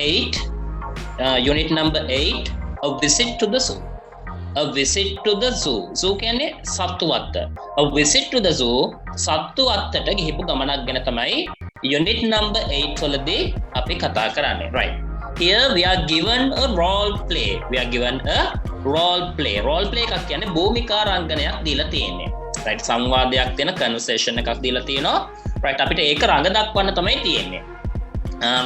8, unit number 8, a visit to the zoo. A visit to the zoo. Zoo කියන්නේ සත්තු වත්ත. A visit to the zoo සත්තු වත්තට ගිහිපු ගමනක් ගැන තමයි unit number 8 වලදී අපි කතා කරන්නේ. Right. Here we are given a role play. We are given a role play. Role play එකක් කියන්නේ භූමිකා රංගනයක් දීලා තියෙන්නේ. Right. සංවාදයක් තියෙන conversation එකක් දීලා තියෙනවා. Right. අපිට ඒක රඟ දක්වන්න තමයි තියෙන්නේ.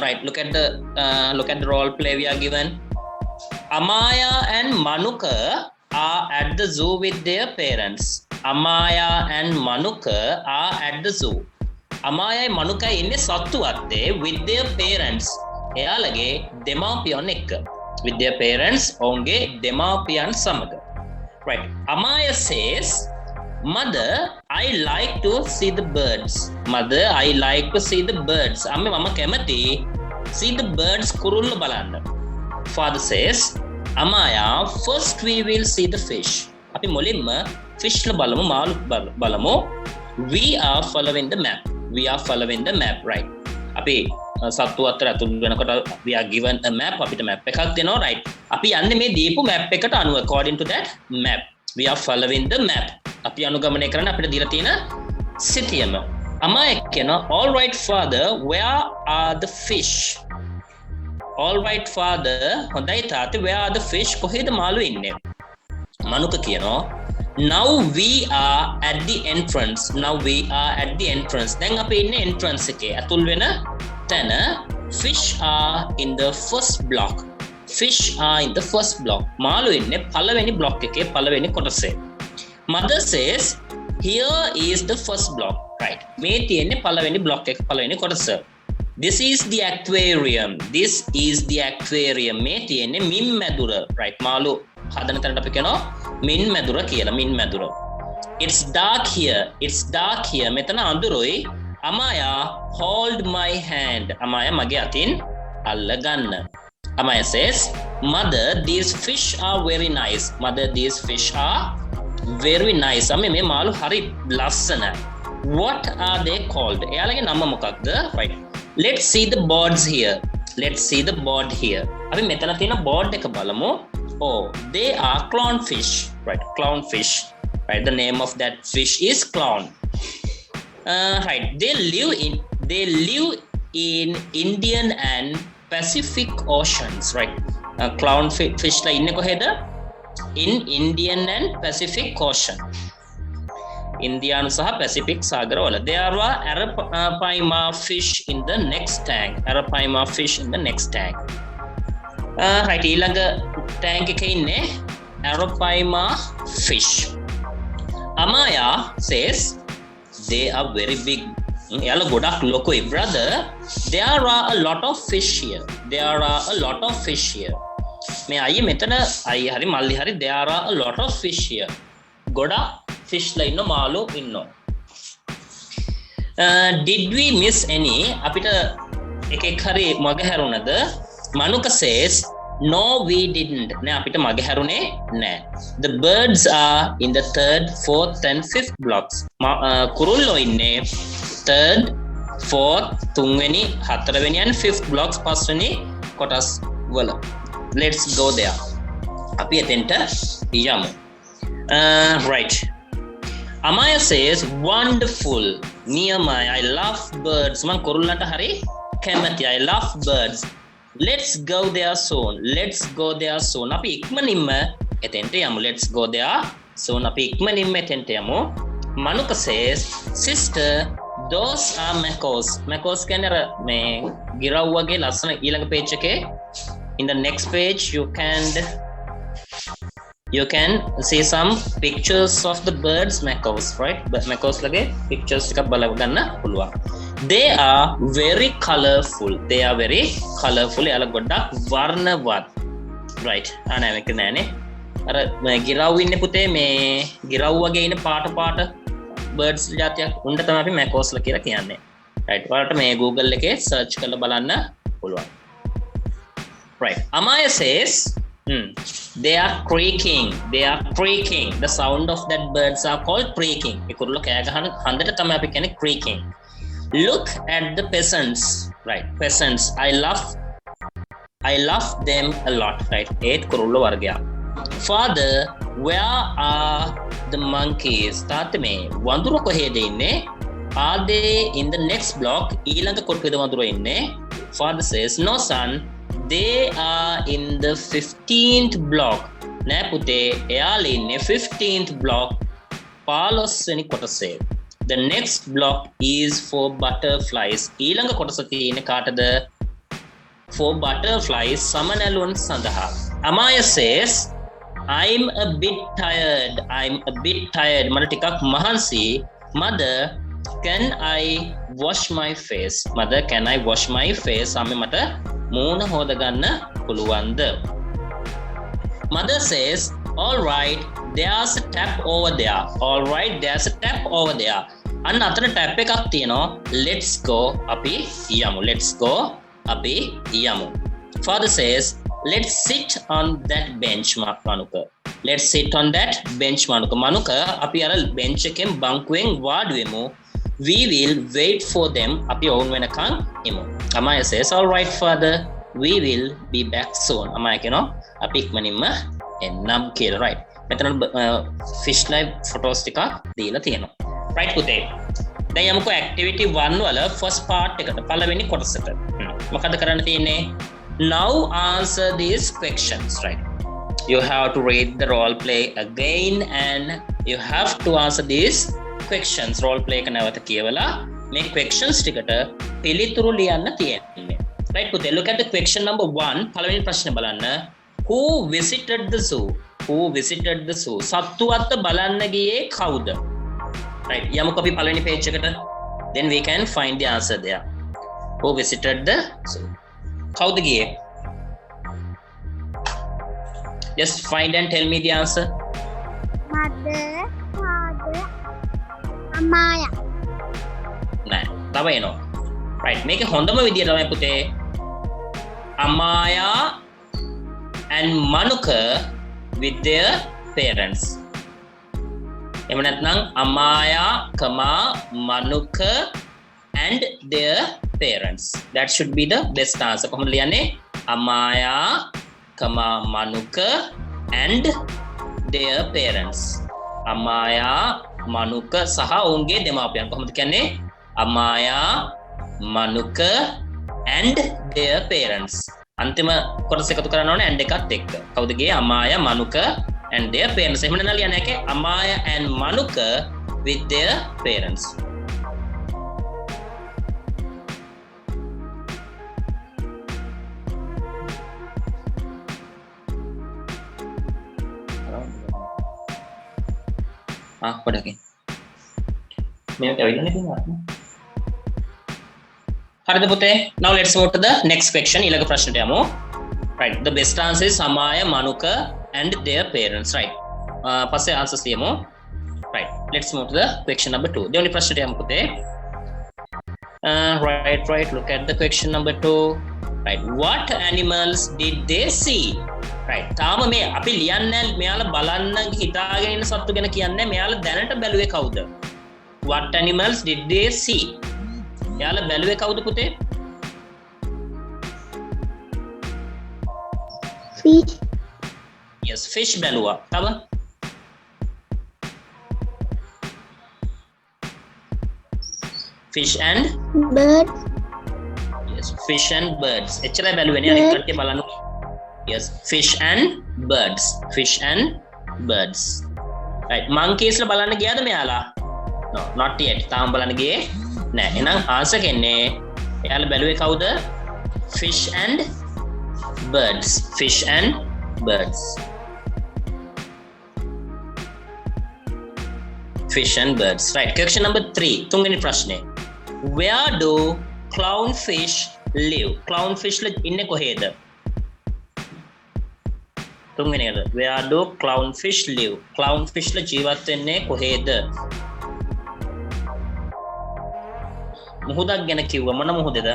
Right. Look at the role play we are given. Amaya and Manuka are at the zoo with their parents. Amaya and Manuka are at the zoo. Amaya and Manuka ඉන්නේ සත්තු වත්තේ with their parents. එයාලගේ දෙමාපියන් එක්ක. With their parents ඔවුන්ගේ දෙමාපියන් සමග. Right. Amaya says, Mother, I like to see the birds. Mother, I like to see the birds. අම්මේ මම කැමති see the birds කුරුල්ල බලන්න. Father says, Amaya, first we will see the fish. අපි මුලින්ම fish ල බලමු මාළු බලමු. We are following the map. We are following the map, right? අපි සත්තු අතර අතුල් වෙනකොට we are given a map. අපිට map එකක් දෙනවා, right? අපි යන්නේ මේ දීපු map එකට අනුව according to that map. We are following the map. අපි අනුගමනය කරන අපිට දීලා තියෙන සිතියම. Amaya කියනවා, all right father, where are the fish? All right father, හොඳයි තාත්තේ, where are the fish? කොහෙද මාළු ඉන්නේ? මනුක කියනවා, now we are at the entrance. Now we are at the entrance. දැන් අපි ඉන්නේ entrance එකේ. අතුල් වෙන තැන. Fish are in the first block. Fish are in the first block. මාළු ඉන්නේ පළවෙනි block එකේ පළවෙනි කොටසේ. Mother says, here is the first block. Right. මේ තියෙන්නේ පළවෙනි block එක පළවෙනි කොටස. This is the aquarium. This is the aquarium. මේ තියෙන්නේ මින් මැදුර. Right. මාළු හදන තැනට අපි කියනවා මින් මැදුර කියලා. මින් මැදුර. It's dark here. It's dark here. මෙතන අඳුරුයි. Amaya, hold my hand. Amaya මගේ අතින් අල්ල ගන්න. Amaya says, Mother, these fish are very nice. Mother, these fish are very nice. අම්මේ මේ මාළු හරි ලස්සනයි. What are they called? එයාලගේ නම මොකක්ද? Right. Let's see the boards here. Let's see the board here. අපි මෙතන තියෙන board එක බලමු. Oh, they are clownfish. Right, clownfish. Right, the name of that fish is clown. Right, they live in Indian and Pacific Oceans. Right, clownfish la inne කොහෙද? In Indian and Pacific Ocean. ඉන්දියානු සහ Pacific සාගරවල. There are arapaima fish in the next tank. Arapaima fish in the next tank. Right, ඊළඟ tank එකේ ඉන්නේ arapaima fish. Amaya says, they are very big. එයාලා ගොඩක් ලොකුයි. Brother, there are a lot of fish here. There are a lot of fish here. මේ අයියේ මෙතන අයියේ හරි මල්ලි හරි there are a lot of fish here. ගොඩක් fish ලා ඉන්න මාළු ඉන්නවා. Did we miss any? අපිට එකෙක් හරි මග හැරුණද? Manuka says, no we didn't. නෑ අපිට මග හැරුණේ නෑ. The birds are in the 3rd, 4th and 5th blocks. කුරුල්ලෝ ඉන්නේ 3rd, 4th, 3වෙනි, 4වෙනි and 5th blocks පස්වෙනි කොටස් වල. Let's go there. අපි එතෙන්ට යමු. Right. Amaya says, wonderful. Niyamai, I love birds. Man kurullanta hari kemathi. I love birds. Let's go there soon. Let's go there soon. Api ikmanimma etente yamu. Let's go there soon. Api ikmanimma etente yamu. Manuka says, sister, those are macaws. Macaws කියන්නේ මේ ගිරව්වගේ ලස්සන ඊළඟ page එකේ in the next page you can see some pictures of the birds macaws, right? But macaws lage pictures එකක් බලගන්න පුළුවන්. They are very colorful. They are very colorful. එයාලා ගොඩක් වර්ණවත්. Right. අනේ මේක නෑනේ. අර ගිරව් ඉන්නේ පුතේ මේ ගිරව් වගේ ඉන්න පාට birds జాතියක් උණ්ඩ තමයි අපි macaws ලා කියලා කියන්නේ. Right. ඔයාලට මේ Google එකේ search කරලා බලන්න පුළුවන්. Right. Amaya says, they are creaking. They are creaking. The sound of that birds are called creaking. ඒ කුරුල්ල කෑ ගහන හඳට තමයි අපි කියන්නේ creaking. Look at the peasants. Right. Peasants. I love I love them a lot, right? ඒත් කුරුල්ල වර්ගයක්. Father, where are the monkeys? තාත්තේ මේ වඳුර කොහෙද ඉන්නේ? Are they in the next block? ඊළඟ කොටුවේද වඳුර ඉන්නේ? Father says, no son, they are in the 15th block. නෑ පුතේ, එයාලා ඉන්නේ 15th block. 15 වෙනි කොටසේ. The next block is for butterflies. ඊළඟ කොටස තියෙන්නේ කාටද? For butterflies, සමනැලුන් සඳහා. Amaya says, I'm a bit tired. මට ටිකක් මහන්සි. Mother, can I wash my face? Mother, can I wash my face? අම්මේ මට මූණ හොදගන්න පුළුවන්ද? Mother says, all right, there's a tap over there. අන්න අතන ටැප් එකක් තියෙනවා. Let's go. අපි යමු. Father says, let's sit on that bench, Manuka. Manuka, අපි අර bench එකෙන් බංකුවෙන් වාඩි වෙමු. We will wait for them. අපි ඔවුන් වෙනකන් එමු. Amaya says, all right, father, we will be back soon. Amaya කියනවා අපි ඉක්මනින්ම එන්නම් කියලා. right. මෙතන fish live photos ටිකක් දීලා තියෙනවා. right පුතේ. දැන් යමුකෝ activity 1 වල first part එකට පළවෙනි කොටසට. මොකද කරන්න තියෙන්නේ? Now answer these questions, right? You have to read the role play again and you have to answer these questions. Role play එක නැවත කියවලා මේ questions ටිකට පිළිතුරු ලියන්න තියෙන්නේ. right පුතේ, look at the question number 1. පළවෙනි ප්‍රශ්නේ බලන්න. Who visited the zoo? සත්තු අත්ත බලන්න ගියේ කවුද? right, යමුකෝ අපි පළවෙනි page එකට. Then we can find the answer there. Who visited the zoo? කවුද ගියේ? Just find and tell me the answer. Mother, father, Amaya. නෑ, තව එනවා. right, මේක හොඳම විදිය තමයි පුතේ. Amaya and Manuka with their parents. එහෙම නැත්නම් Amaya, Manuka and their parents. That should be the best answer. කොහොමද ලියන්නේ? Amaya, Manuka and their parents. Amaya, Manuka සහ ඔවුන්ගේ දෙමාපියන්. කොහොමද කියන්නේ? Amaya, Manuka and their parents. අන්තිම කොටස එකතු කරන්න ඕනේ and එකත් එක්ක. කවුද ගියේ? Amaya, Manuka and their parents. එහෙම නැත්නම් ලියන්නේ නැහැ. Amaya and Manuka with their parents. පොඩකින් මේක ඇවිල්ලානේ තියෙනවා. හරිද පුතේ? Now let's move to the next question. ඊළඟ ප්‍රශ්නට යමු. right, the best answer is Amaya, Manuka and their parents. right, පස්සේ answers ලියමු. right, let's move to the question number 2. දෙවෙනි ප්‍රශ්නට යමු පුතේ. right, look at the question number 2. right, what animals did they see? right, තාම මේ අපි ලියන්නේ මෙයාලා බලන්න හිතාගෙන ඉන්න සත්තු ගැන කියන්නේ. මෙයාලා දැනට බැලුවේ කවුද? what animals did they see? මෙයාලා බැලුවේ කවුද පුතේ? Fish. yes, fish බැලුවා. තව fish and Birds. yes, fish and birds. එච්චරයි බැලුවේ නේ. අනිත් කට්ටිය බලන්න. yes, fish and birds. right, monkeys ලා බලන්න ගියාද මෙයාලා? no, not yet. තාම බලන්න ගියේ නෑ. එහෙනම් ආන්සර් කෙන්නේ එයාලා බැලුවේ කවුද? fish and birds. right, question number 3. තුන්වෙනි ප්‍රශ්නේ. where do clownfish live? clownfish ලා ඉන්නේ කොහෙද? තුන්වෙනි එක. where do clownfish live? clownfish ලා ජීවත් වෙන්නේ කොහෙද? මුහුදක් ගැන කිව්වා. මොන මුහුදද?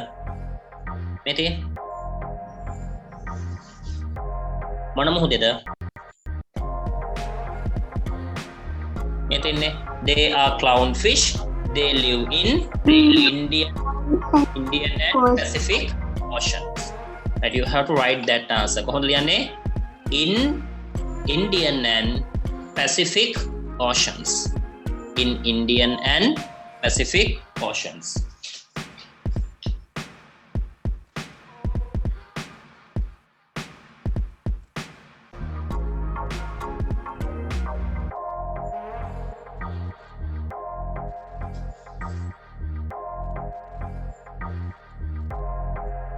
මේ තියෙන්නේ මොන මුහුදද? මේ තියෙන්නේ they are clownfish. they live in Indian and Pacific oceans. Right, you have to write that answer. කොහොමද ලියන්නේ? In Indian and Pacific Oceans. In Indian and Pacific Oceans.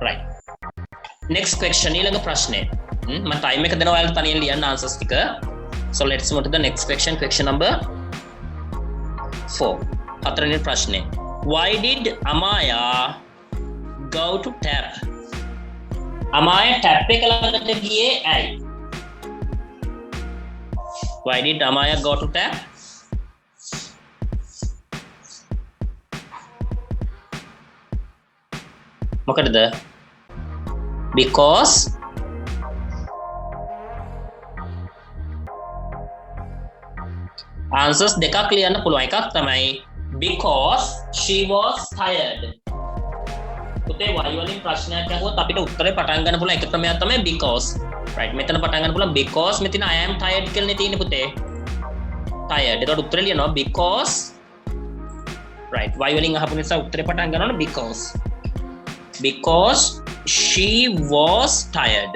Right. Next question. ඊළඟ ප්‍රශ්නේ. මම time එක දෙනවා ඔයාලට තනියෙන් ලියන්න answers ටික. So let's move to the next question. Question number 4. හතරවෙනි ප්‍රශ්නේ. Why did Amaya go to tap? Amaya tap එක ළඟට ගියේ ඇයි? Why did Amaya go to tap? මොකටද? Because answers දෙකක් ලියන්න පුළුවන්. එකක් තමයි because she was tired. පුතේ why වලින් ප්‍රශ්නයක් අහුවොත් අපිට උත්තරේ පටන් ගන්න පුළුවන් එක ක්‍රමයක් තමයි because. right මෙතන පටන් ගන්න පුළුවන් because මෙතන I am tired කියලානේ තියෙන්නේ පුතේ. tired. ඒකට උත්තරේ ලියනවා because. right why වලින් අහපු නිසා උත්තරේ පටන් ගන්න ඕන because she was tired.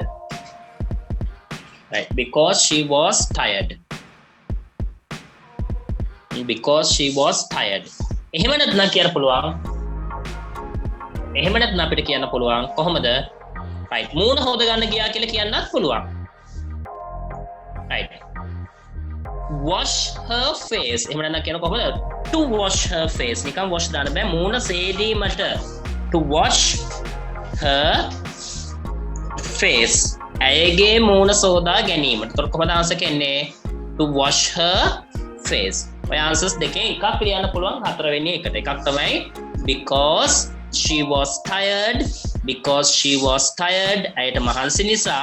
right because she was tired. because she was tired. එහෙම නැත්නම් කියන්න පුළුවන්. එහෙම නැත්නම් අපිට කියන්න පුළුවන් කොහොමද? right මූණ හොද ගන්න ගියා කියලා කියන්නත් පුළුවන්. right wash her face. එහෙම නැත්නම් කියන කොහොමද? to wash her face. නිකන් wash දාන්න බෑ. මූණ සේදීමට to wash her face. ඇයගේ මූණ සෝදා ගැනීමට. එතකොට කොහොමද ආන්සර් කියන්නේ? to wash her face. ඔය answers දෙකෙන් එකක් ලියන්න පුළුවන් හතරවෙනි එකට. එකක් තමයි because she was tired. because she was tired. ඇයට මහන්සි නිසා.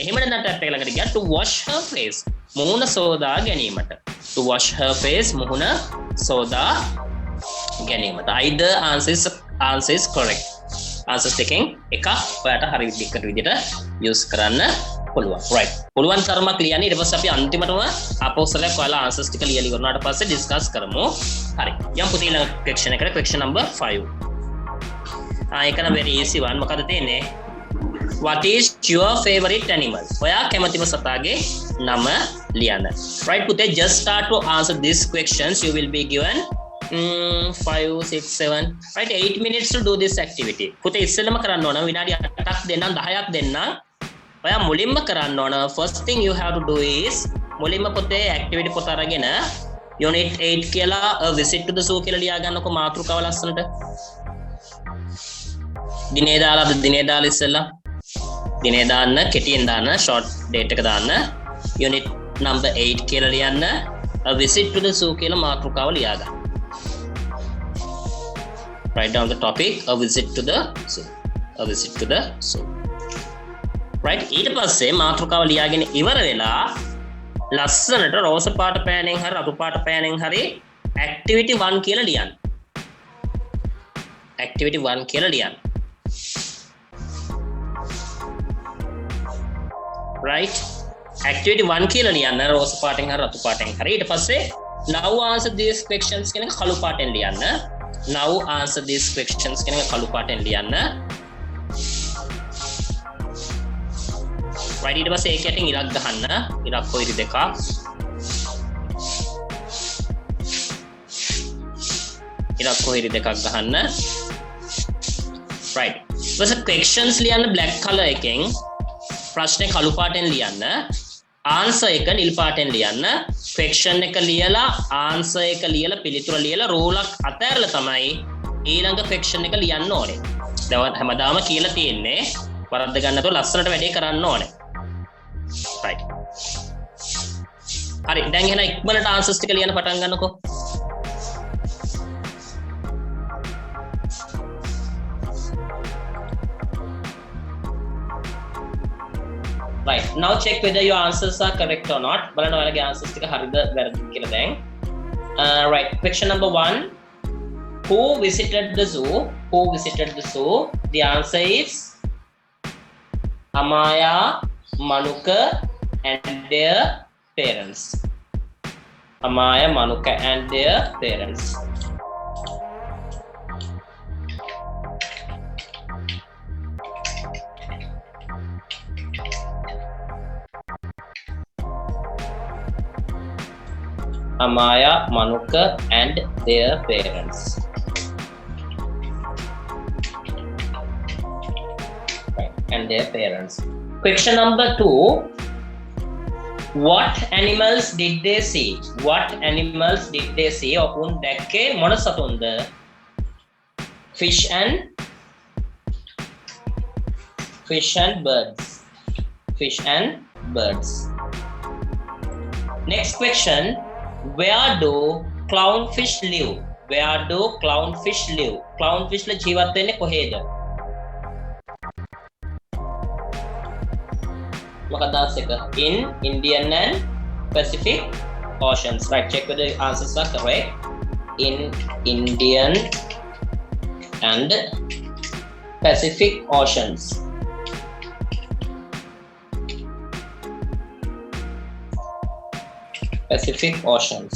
එහෙම නැත්නම් ටැප් එක ළඟට ගියා to wash her face. මුහුණ සෝදා ගැනීමට. to wash her face. මුහුණ සෝදා ගැනීමට. either answer is correct. answers දෙකෙන් එකක් ඔයාලට හරි විදිහට use කරන්න පුළුවන්. right පුළුවන් තරමක් ලියන්න. ඊට පස්සේ අපි අන්තිමටම අපෝසලයක් ඔයාලා answers ටික ලියලා ඉවරනාට පස්සේ discuss කරමු. හරි. යම් පුතේ ඊළඟ question එකට. question number 5. ඒක නම් very easy one. මොකද තියෙන්නේ? what is your favorite animal? ඔයා කැමතිම සතාගේ නම ලියන්න. right පුතේ just start to answer these questions. you will be given 5 6 7 right 8 minutes to do this activity. පුතේ ඉස්සෙල්ලම කරන්න ඕන විනාඩි 8ක් දෙන්නම් 10ක් දෙන්නම්. ඔයා මුලින්ම කරන්න ඕන first thing you have to do is මුලින්ම පුතේ activity පොත අරගෙන unit 8 කියලා a visit to the zoo කියලා ලියා ගන්නකො මාතෘකාව ලස්සනට. දිනේ දාලා ඉස්සෙල්ලා දිනේ දාන්න කෙටියෙන් දාන්න short date එක දාන්න unit number 8 කියලා ලියන්න a visit to the zoo කියලා මාතෘකාව ලියා ගන්න. write down the topic a visit to the zoo. a visit to the zoo. right ඊට පස්සේ මාතෘකාව ලියාගෙන ඉවර වෙලා ලස්සනට රෝස පාට පෑනෙන් හරි රතු පාට පෑනෙන් හරි activity 1 කියලා ලියන්න. activity 1 කියලා ලියන්න. right activity 1 කියලා ලියන්න රෝස පාටෙන් හරි රතු පාටෙන් හරි. ඊට පස්සේ now answer these questions කියන එක කළු පාටෙන් ලියන්න. now answer these questions කියන එක කළු පාටෙන් ලියන්න. right ඊට පස්සේ ඒක යටින් ඉරක් ගහන්න. ඉරක් කොයිරි දෙකක්. ඉරක් කොයිරි දෙකක් ගහන්න. right ඊපස්සේ questions ලියන්න black color එකෙන්. ප්‍රශ්නේ කළු පාටෙන් ලියන්න. answer එක නිල් පාටෙන් ලියන්න. question එක ලියලා answer එක ලියලා පිළිතුර ලියලා රූලක් අතහැරලා තමයි ඊළඟ question එක ලියන්න ඕනේ. දැන් හැමදාම කියලා තියෙන්නේ වරද්ද ගන්න නැතුව ලස්සනට වැඩේ කරන්න ඕනේ. right හරි දැන් එහෙනම් ඉක්මනට answers ටික ලියන්න පටන් ගන්නකෝ. right now check whether your answers are correct or not. බලන්න ඔයාලගේ answers ටික හරිද වැරදිද කියලා දැන්. right question number 1 who visited the zoo? the answer is Amaya, Manuka and their parents. Amaya, Manuka and their parents. Amaya, Manuka and their parents. Right, and their parents. Question number 2. What animals did they see? What animals did they see? ඔවුන් දැක්කේ මොන සතුන්ද? Fish and birds. Fish and birds. Next question. Where do clownfish live? Where do clownfish live? Clownfish ල ජීවත් වෙන්නේ කොහෙද? මොකක්ද answer එක? In Indian and Pacific Oceans. Right, check whether the answers are correct. In Indian and Pacific Oceans. Pacific Oceans.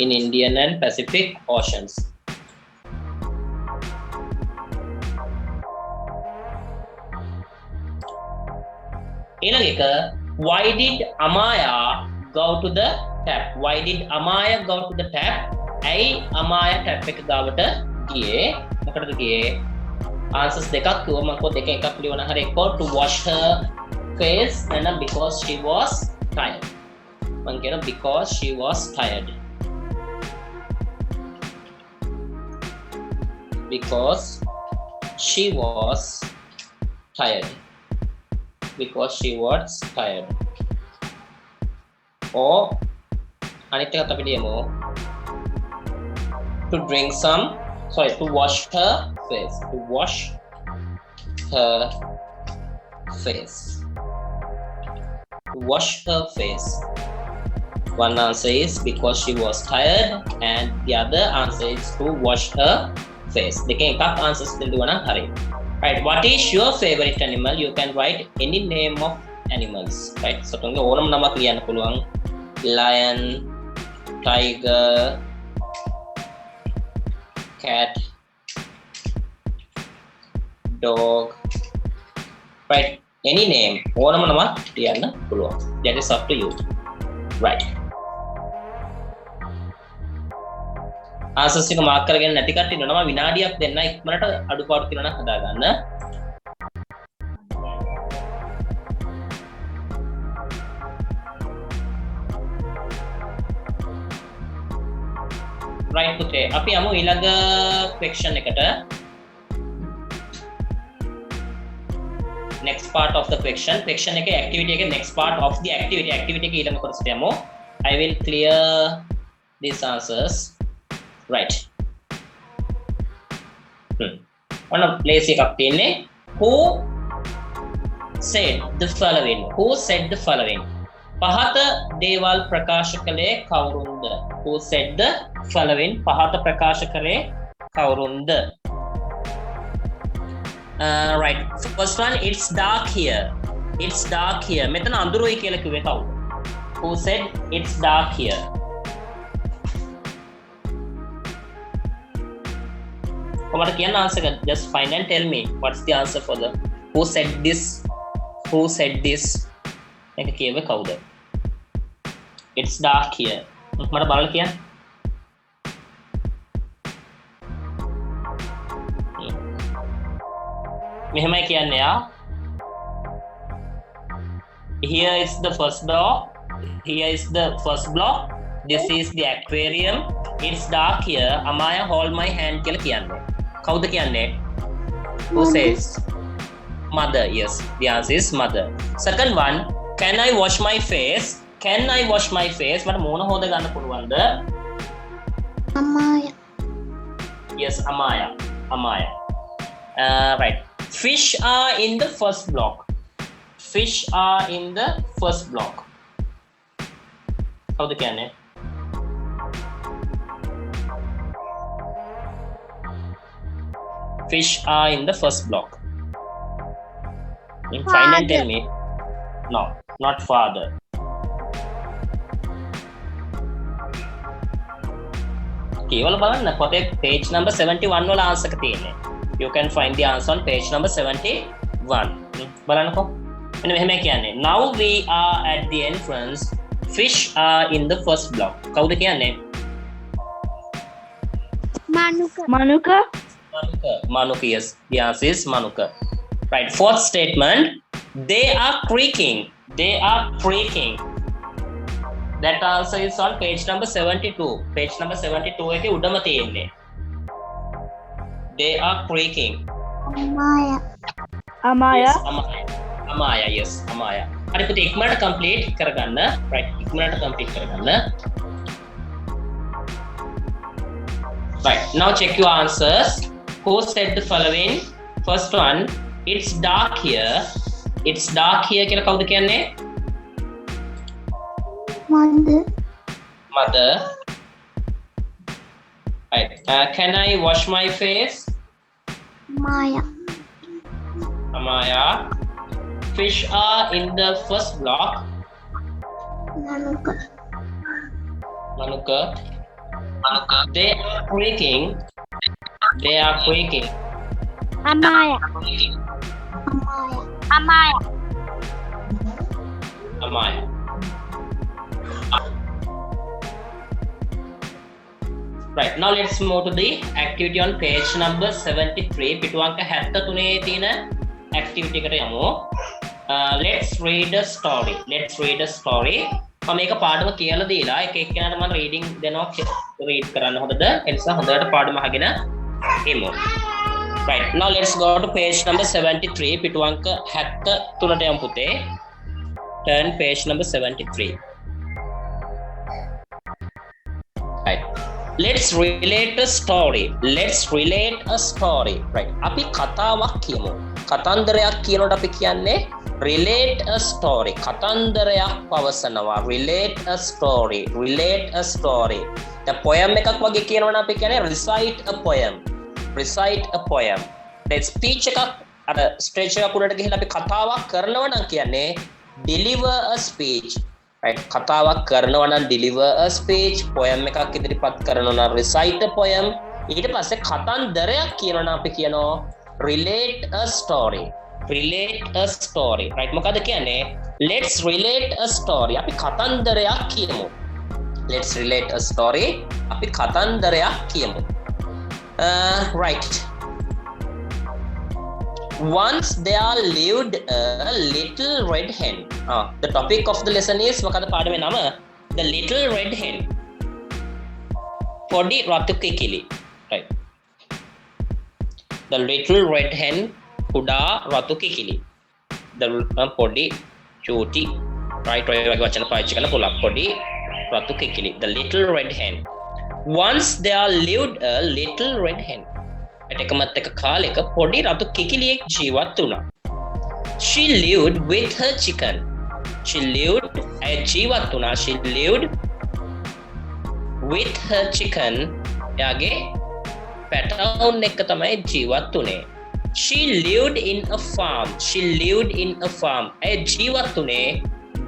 In Indian and Pacific Oceans. Why did Amaya go to the tap? Why did Amaya go to the tap? ඇයි Amaya tap එක ගාවට ගියේ? මොකටද ගියේ? Answers දෙකක් කිව්වා මම කො දෙක එකක් ලියවන හරිය එක්ක to wash her face and because she was tired. මම කියනවා because she was tired. Because she was tired. Because she was tired. Or අනිත් එකත් අපි ලියමු to wash her face. To wash her face. To wash her face. One answer is because she was tired and the other answer is to wash her face. දෙකෙන් එකක් answers දෙන්න නම් හරි. Right, what is your favorite animal? You can write any name of animals. Right, so තුන්ගේ ඕනම නමක් ලියන්න පුළුවන්. Lion, tiger, cat, dog. Right, any name. ඕනම නමක් ලියන්න පුළුවන්. That is up to you. Right. Answers එක මාක් කරගෙන නැති කට්ටිය ඉන්නවා විනාඩියක් දෙන්න ඉක්මනට අඩුපාඩු තියෙනවා නම් හදාගන්න. right පුතේ අපි යමු ඊළඟ question එකට. next part of the question එකේ activity එකේ next part of the activity එකේ ඊළඟ කොටසට යමු. I will clear these answers. Right. On a place එකක් තියෙන්නේ who said the following. පහත දේවල් ප්‍රකාශ කළේ කවුරුන්ද? Who said the following? පහත ප්‍රකාශ කළේ කවුරුන්ද? Right. First one, it's dark here. මෙතන අඳුරුයි කියලා කිව්වේ කවුද? Who said it's dark here? What can answer? Just find and tell me what's the answer for the who said this? Ek kiyewe kawuda? It's dark here. Mata balala kiyan. Mehamai kiyanne ya. Here is the first block. This is the aquarium. It's dark here. Amaya hold my hand කියලා කියන්නේ. කවුද කියන්නේ? Who says? Mother. Yes, the answer is mother. Second one, can I wash my face? මට මූණ හොද ගන්න පුළුවන්ද? Amaya. Yes, Amaya. Right. Fish are in the first block. කවුද කියන්නේ? fish are in the first block? Find and tell me. No, not father. केवल බලන්න පොතේ page number 71 වල answer එක තියෙන්නේ. You can find the answer on page number 71. බලන්නකෝ. මෙන්න මෙහෙම කියන්නේ. Now we are at the entrance. Fish are in the first block. කවුද කියන්නේ? Manuka. Manuka. Manuka, yes. The answer is Manuka. Right. Fourth statement. They are creaking. They are creaking. That answer is on page number 72. Page number 72 එකේ උඩම තියෙන්නේ. They are creaking. Amaya. Amaya. Yes, Amaya, yes, Amaya. හරි පුතේ ඉක්මනට complete කරගන්න. Right. ඉක්මනට complete කරගන්න. Right. Now check your answers. Who said the following? First one, it's dark here. It's dark here කියලා කවුද කියන්නේ? Mother. Mother. Right. Can I wash my face? Maya. Amaya. Fish are in the first block. Manuka. Manuka. They are creaking. They are creaking. Amaya. Amaya. Amaya. Right. Now let's move to the activity on page number 73. පිටුවංක 73 තියෙන activity එකට යමු. Let's read a story. Let's read a story. මම මේක පාඩම කියලා දීලා එක එක්කෙනාට මම reading දෙනවා read කරන්න හොඳද? ඒ නිසා හොඳට පාඩම අහගෙන එමු. Right. Now let's go to page number 73. පිටුවංක 73ට යමු පුතේ. Turn page number 73. Right. Let's relate a story. Let's relate a story. Right. අපි කතාවක් කියමු. කතන්දරයක් කියනකොට අපි කියන්නේ relate a story. කතන්දරයක් පවසනවා. Relate a story. Relate a story. දැන් poem එකක් වගේ කියනවනම් අපි කියන්නේ recite a poem. Recite a poem. දැන් speech එකක් අර stage එකක් උඩට ගිහිල්ලා අපි කතාවක් කරනවා නම් කියන්නේ deliver a speech. Right. කතාවක් කරනවා නම් deliver a speech. poem එකක් ඉදිරිපත් කරනවා නම් recite a poem. ඊට පස්සේ කතන්දරයක් කියනවා නම් අපි කියනවා relate a story. Relate a story. Right. මොකද කියන්නේ let's relate a story. අපි කතන්දරයක් කියමු. Let's relate a story. අපි කතන්දරයක් කියමු. Right. Once there lived a little red hen. The topic of the lesson is මොකද පාඩමේ නම? The little red hen. පොඩි රතු කිකිලි. Right. The little red hen. කුඩා රතු කිකිලි. The පොඩි චූටි. Right. ඔය වගේ වචන පාවිච්චි කරලා පුළුවන්. පොඩි රතු කිකිලි. The little red hen. Once there lived a little red hen. එකමත් එක කාලෙක පොඩි රතු කිකිලියෙක් ජීවත් වුණා. She lived with her chicken. She lived ජීවත් වුණා. She lived with her chicken. එයාගේ පැටවුන් එක්ක තමයි ජීවත් වුණේ. She lived in a farm. She lived in a farm. ඇය ජීවත් වුණේ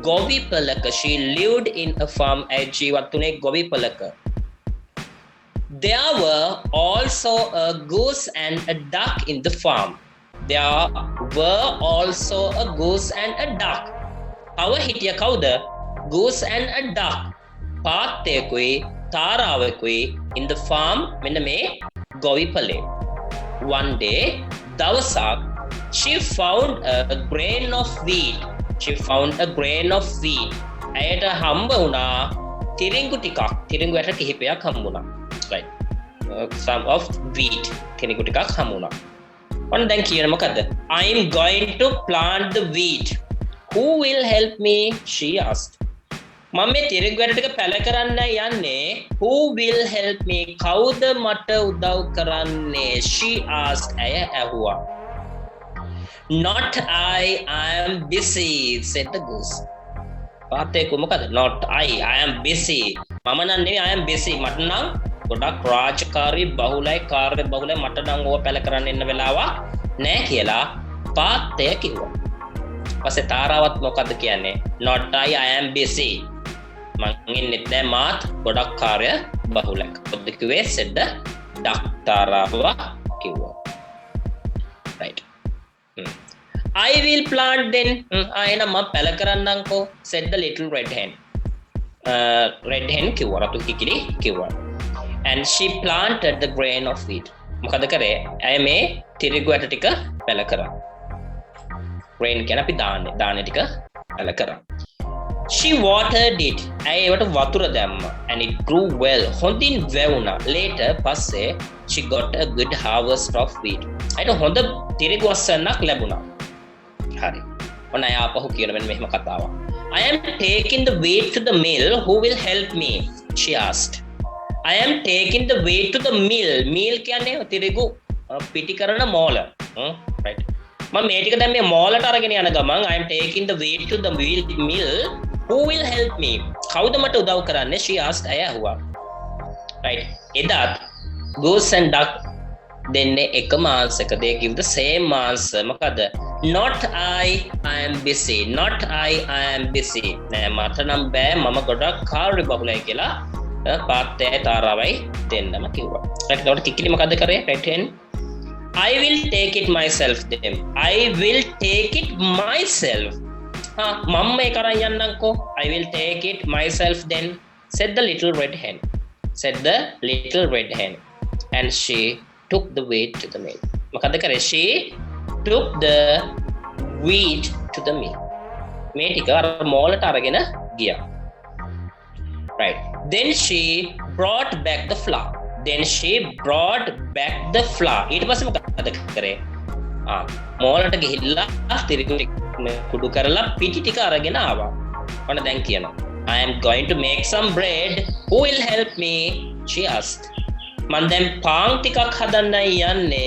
ගොවිපලක. She lived in a farm. ඇය ජීවත් වුණේ ගොවිපලක. There were also a goose and a duck in the farm. There were also a goose and a duck. තව හිටිය කවුද? Goose and a duck. පාත්තයකුයි තාරාවකුයි in the farm මෙන්න මේ ගොවිපලේ. One day, දවසක් she found a grain of wheat. She found a grain of wheat. ඇයට හම්බ වුණා තිරිඟු ටිකක්. තිරිඟු ඇට කිහිපයක් හම්බ වුණා. Right. Some of wheat. තිරිඟු ටිකක් හම්බ වුණා. ඔන්න දැන් කියන මොකද? I'm going to plant the wheat. Who will help me? She asked. මම මේ තිරිඟු ඇට ටික පැල කරන්න යන්නේ. Who will help me? කවුද මට උදව් කරන්නේ? She asked. ඇය ඇහුවා. Not I am busy, said the goose. පාත්තේකු මොකද? Not I am busy. මම නම් නෙවෙයි I am busy. මට නම් ගොඩක් රාජකාරී බහුලයි කාර්ය බහුලයි මට නම් ඕවා පැල කරන්න ඉන්න වෙලාවක් නෑ කියලා පාත්තය කිව්වා. පස්සේ තාරාවත් මොකද්ද කියන්නේ? not I am busy. මං ඉන්නෙත් නෑ මාත් ගොඩක් කාර්ය බහුලයි. මොකද කිව්වේ said the duck තාරාව කිව්වා. right. I will plant then. එහෙනම් මම පැල කරන්නම්කෝ said the little red hen. red hen කිව්වා රතු කිකිලි කිව්වා. and she planted the grain of wheat. මොකද කරේ? ඇය මේ තිරිඟු ඇට ටික පැල කරා. grain කියන අපි දාන්නේ ටික පැල කරා. she watered it. ඇය ඒවට වතුර දැම්මා. and it grew well. හොඳින් වැවුණා. later පස්සේ she got a good harvest of wheat. ඇයට හොඳ තිරිඟු අස්සන්නක් ලැබුණා. හරි. ඔන්න අය ආපහු කියන මෙහෙම කතාවක්. I am taking the wheat to the mill. Who will help me? She asked. I am taking the wheat to the mill. Mill කියන්නේ තිරිඟු පිටි කරන මෝල. right. මම මේ ටික දැන් මේ මෝලට අරගෙන යන ගමන් I am taking the wheat to the mill. Who will help me? කවුද මට උදව් කරන්නේ? She asked. අය අහුවා. right. එදාත් goose and duck දෙන්නේ එකම answer එක. they give the same answer. මොකද? not I am busy. not I am busy. නෑ මට නම් බෑ මම ගොඩක් කාර්ය බහුලයි කියලා පාත්තේ තාරාවයි දෙන්නම කිව්වා. right. එතකොට කිකිලි මොකද්ද කරේ? right hand. I will take it myself then. I will take it myself. මම මේක අරන් යන්නම්කෝ. I will take it myself then said the little red hen. said the little red hen. and she took the wheat to the mill. මොකද්ද කරේ? she took the wheat to the mill. මේ ටික අර මෝලට අරගෙන ගියා. right. then she brought back the flour. ඊට පස්සේ මොකද කරේ? මෝලට ගිහිල්ලා තිරිඟු කුඩු කරලා පිටි ටික අරගෙන ආවා. ඔන්න දැන් කියනවා. I am going to make some bread. Who will help me? she asked. මම දැන් පාන් ටිකක් හදන්නයි යන්නේ.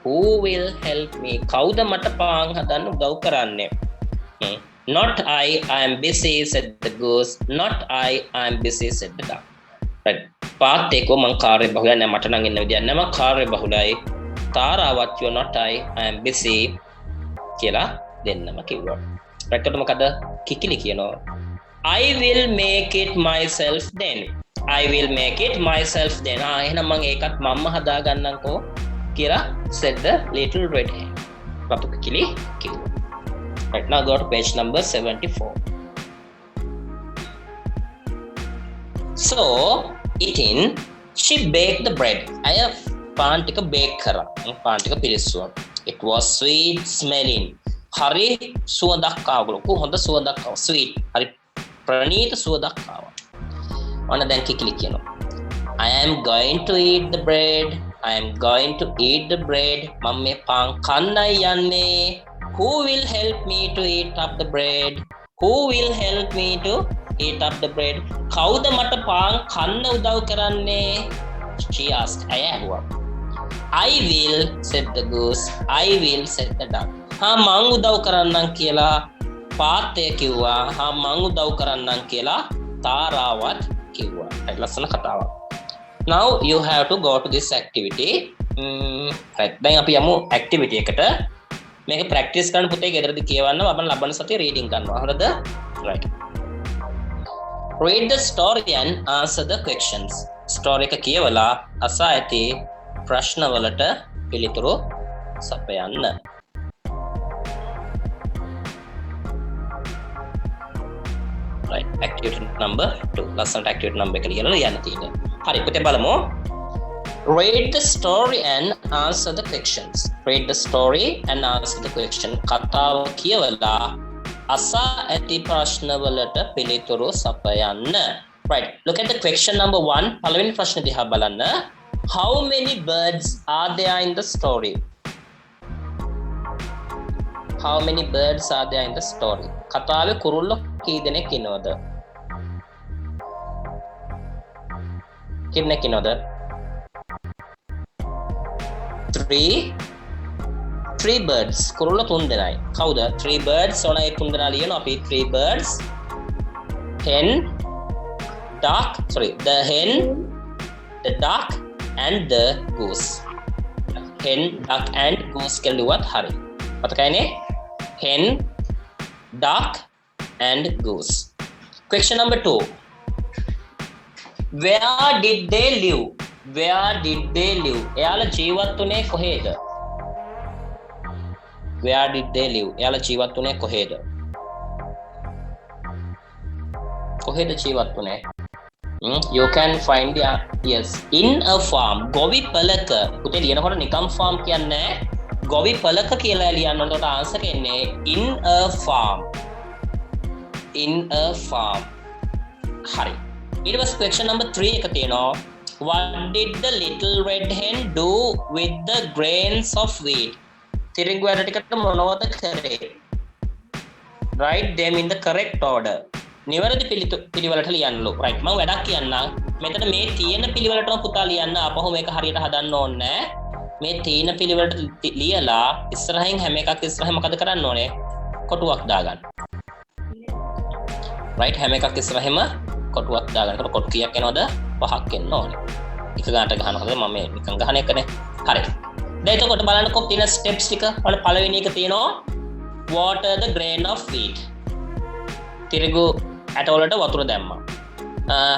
Who will help me? කවුද මට පාන් හදන්න උදව් කරන්නේ? not I am busy said the goose. not I am busy said the duck. right. පාත් එකෝ මං කාර්ය බහුලයි නෑ මට නම් ඉන්න විදියක් නෑ මං කාර්ය බහුලයි. තාරාවත් you not I am busy කියලා දෙන්නම කිව්වා. right. එතකොට මොකද කිකිලි කියනවා? I will make it myself then. I will make it myself then. එහෙනම් මං ඒකත් මම්ම හදා ගන්නම්කෝ කියලා said the little red hen. රතු කිකිලි කිව්වා. right. now go to page number 74. so eating she baked the bread. අය පාන් ටික බේක් කරා. පාන් ටික පිරිස්සුවා. it was sweet smelling. හරි සුවඳක් ආවලු. හොඳ සුවඳක් ආවා. sweet. හරි ප්‍රණීත සුවඳක් ආවා. ඔන්න දැන් කිකිලි කියනවා. I am going to eat the bread. I am going to eat the bread. මම මේ පාන් කන්නයි යන්නේ. Who will help me to eat up the bread? Who will help me to eat up the bread? කවුද මට පාන් කන්න උදව් කරන්නේ? She asked. අය ඇහුවා. I will said the goose. I will said the duck. මං උදව් කරන්නම් කියලා පාත්තය කිව්වා. මං උදව් කරන්නම් කියලා තාරාවත් කිව්වා. right. ලස්සන කතාවක්. now you have to go to this activity. right. දැන් අපි යමු activity එකට. මේක practice කරන්න පුතේ ගෙදරදී කියවන්න මම ලබන සතියේ reading කරනවා. හරිද? right. read the story and answer the questions. story එක කියවලා අසා ඇති ප්‍රශ්න වලට පිළිතුරු සපයන්න. right. activity number 2. ලස්සනට activity number එක ලියලා යන්න තියෙනවා. හරි පුතේ බලමු. read the story and answer the questions. read the story and answer the question. කතාව කියවලා අසා ඇති ප්‍රශ්න වලට පිළිතුරු සපයන්න. right. look at the question number 1. පළවෙනි ප්‍රශ්න දිහා බලන්න. how many birds are there in the story? how many birds are there in the story? කතාවේ කුරුල්ලෝ කී දෙනෙක් ඉන්නවද? කින්නෙක් ඉන්නවද? 3 birds. කුරුල්ලෝ 3 දෙනයි. කවුද? 3 birds. ඕන ඒ 3 දෙනා ලියනවා අපි 3 birds. hen duck. sorry. the hen the duck and the goose. Hen, duck and goose කියලා ලිව්වත් හරි. මතකයිනේ? Hen, duck and goose. Question number 2. Where did they live? Where did they live? එයාලා ජීවත් වුණේ කොහේද? Where did they live? එයාලා ජීවත් වුණේ කොහේද? කොහෙද ජීවත් වුණේ? You can find the yes in a farm. ගොවි පළක. පුතේ ලියනකොට නිකම් farm කියන්නේ ගොවි පළක කියලා ලියන්න ඕන. ඒකට answer එන්නේ in a farm. In a farm. හරි. ඊට පස්සේ question number 3 එක තියෙනවා. What did the little red hen do with the grains of wheat? තිරිඟු ඇට ටිකට මොනවද කරේ? Write them in the correct order. නිවැරදි පිළිවෙලට ලියන්නලු. right මම වැඩක් කියන්නම්. මෙතන මේ තියෙන පිළිවෙලටම පුතා ලියන්න. අපහු මේක හරියට හදන්න ඕනේ. මේ තියෙන පිළිවෙලට ලියලා ඉස්සරහින් හැම එකක් ඉස්සරහින් මොකද කරන්න ඕනේ? කොටුවක් දාගන්න. right හැම එකක් ඉස්සරහින්ම කොටුවක් දාගන්න. ඒකට කොටු කීයක් එනවද? 5ක් එන්න ඕනේ. එක ගානට ගහනවාද මම මේ නිකන් ගහන එකනේ. හරි. දැන් එතකොට බලන්නකො තියෙන ස්ටෙප්ස් ටික. ඔන්න පළවෙනි එක තියෙනවා water the grain of wheat. තිරිඟු ඇට වලට වතුර දැම්මා.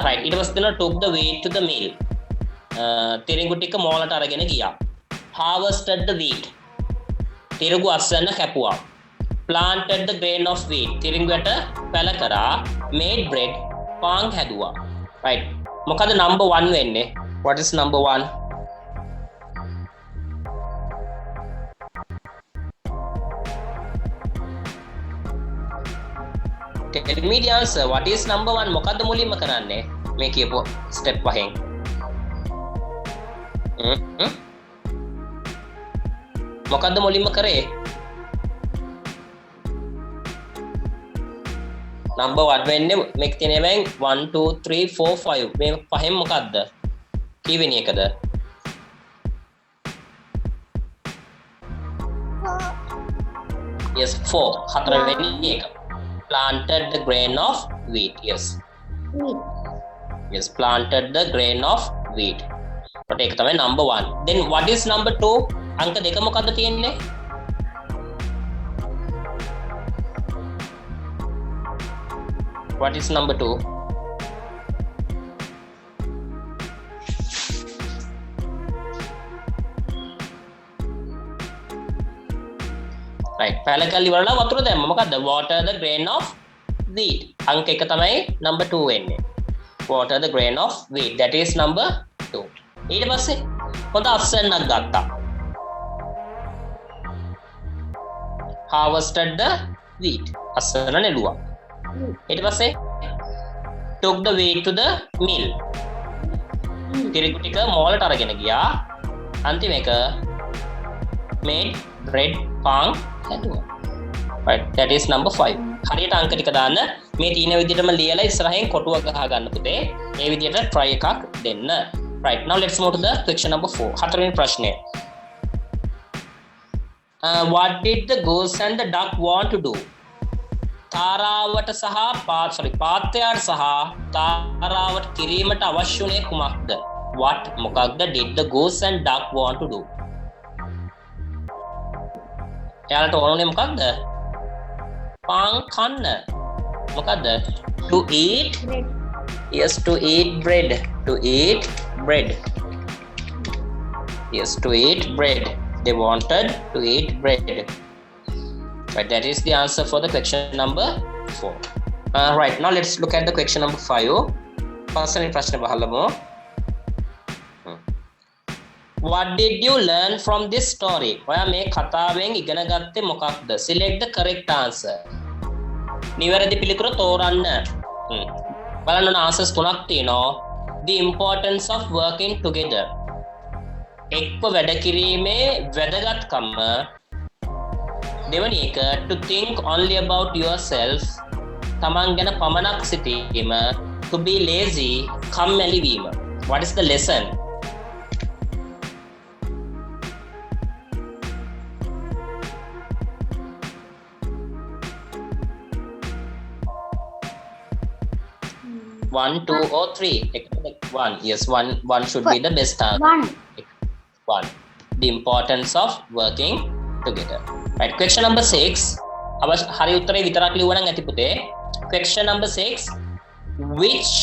right ඊට පස්සේ තියෙනවා took the wheat to the mill. තිරිඟු ටික මෝලට අරගෙන ගියා. harvested the wheat. තිරිඟු අස්වැන්න කැපුවා. planted the grain of wheat. තිරිඟු ඇට පැල කරා. made bread. පාන් හැදුවා. right මොකද number 1 වෙන්නේ? what is number 1? Tell me the answer. What is number 1? මොකද්ද මුලින්ම කරන්නේ? මේ කියපුව step පහෙන්. මොකද්ද මුලින්ම කරේ? number 1 වෙන්නේ මේක තියෙනවා 1 2 3 4 5. මේ පහෙන් මොකද්ද? කීවෙනි එකද? yes 4. හතරවෙනි එක. planted the grain of wheat. Yes. Yes, planted the grain of wheat. But ඒක තමයි number 1. Then what is number 2? අංක දෙක මොකද්ද තියෙන්නේ? What is number 2? right පැලකල් ඉවරලා වතුර දැම්ම. මොකද්ද? water the grain of wheat. අංක එක තමයි number 2 වෙන්නේ. water the grain of wheat. That is number 2. ඊට පස්සේ හොඳ අස්වැන්නක් ගත්තා. harvested the wheat. අස්වැන්න නෙළුවා. ඊට පස්සේ took the wheat to the mill. තිරිඟු ටික මෝලට අරගෙන ගියා. අන්තිම එක made bread. පාන් හැදුවා. right that is number 5. හරියට අංක ටික දාන්න. මේ තියෙන විදිහටම ලියලා ඉස්සරහින් කොටුවක් ගහ ගන්න පුතේ. මේ විදිහට try එකක් දෙන්න. right now let's move to the question number 4. හතරවෙනි ප්‍රශ්නය. What did the goose and the duck want to do? තාරාවට සහ පාත්‍රයට සහ තාරාවට කිරීමට අවශ්‍ය වුණේ කුමක්ද? what මොකක්ද did the goose and duck want to do? එයාලට ඕනේ මොකක්ද? පාන් කන්න. මොකක්ද? to eat bread. Yes, to eat bread. To eat bread. Yes, to eat bread. They wanted to eat bread. Right, that is the answer for the question number 4. Right, now let's look at the question number 5. පස්වෙනි ප්‍රශ්නේ බලමු. What did you learn from this story? ඔයා මේ කතාවෙන් ඉගෙන ගත්තේ මොකක්ද? Select the correct answer. නිවැරදි පිළිතුර තෝරන්න. බලන්න answers තුනක් තියෙනවා. The importance of working together. එක්ව වැඩ කිරීමේ වැදගත්කම. දෙවැනි එක to think only about yourself. තමන් ගැන පමණක් සිතීම. To be lazy. කම්මැලි වීම. What is the lesson? One, two, or three. One. Yes, one should be the best answer. 1. One. The importance of working together. Right. Question number 6. අව හරි උත්තරේ විතරක් ලියුවා නම් ඇති පුතේ. Question number 6. Which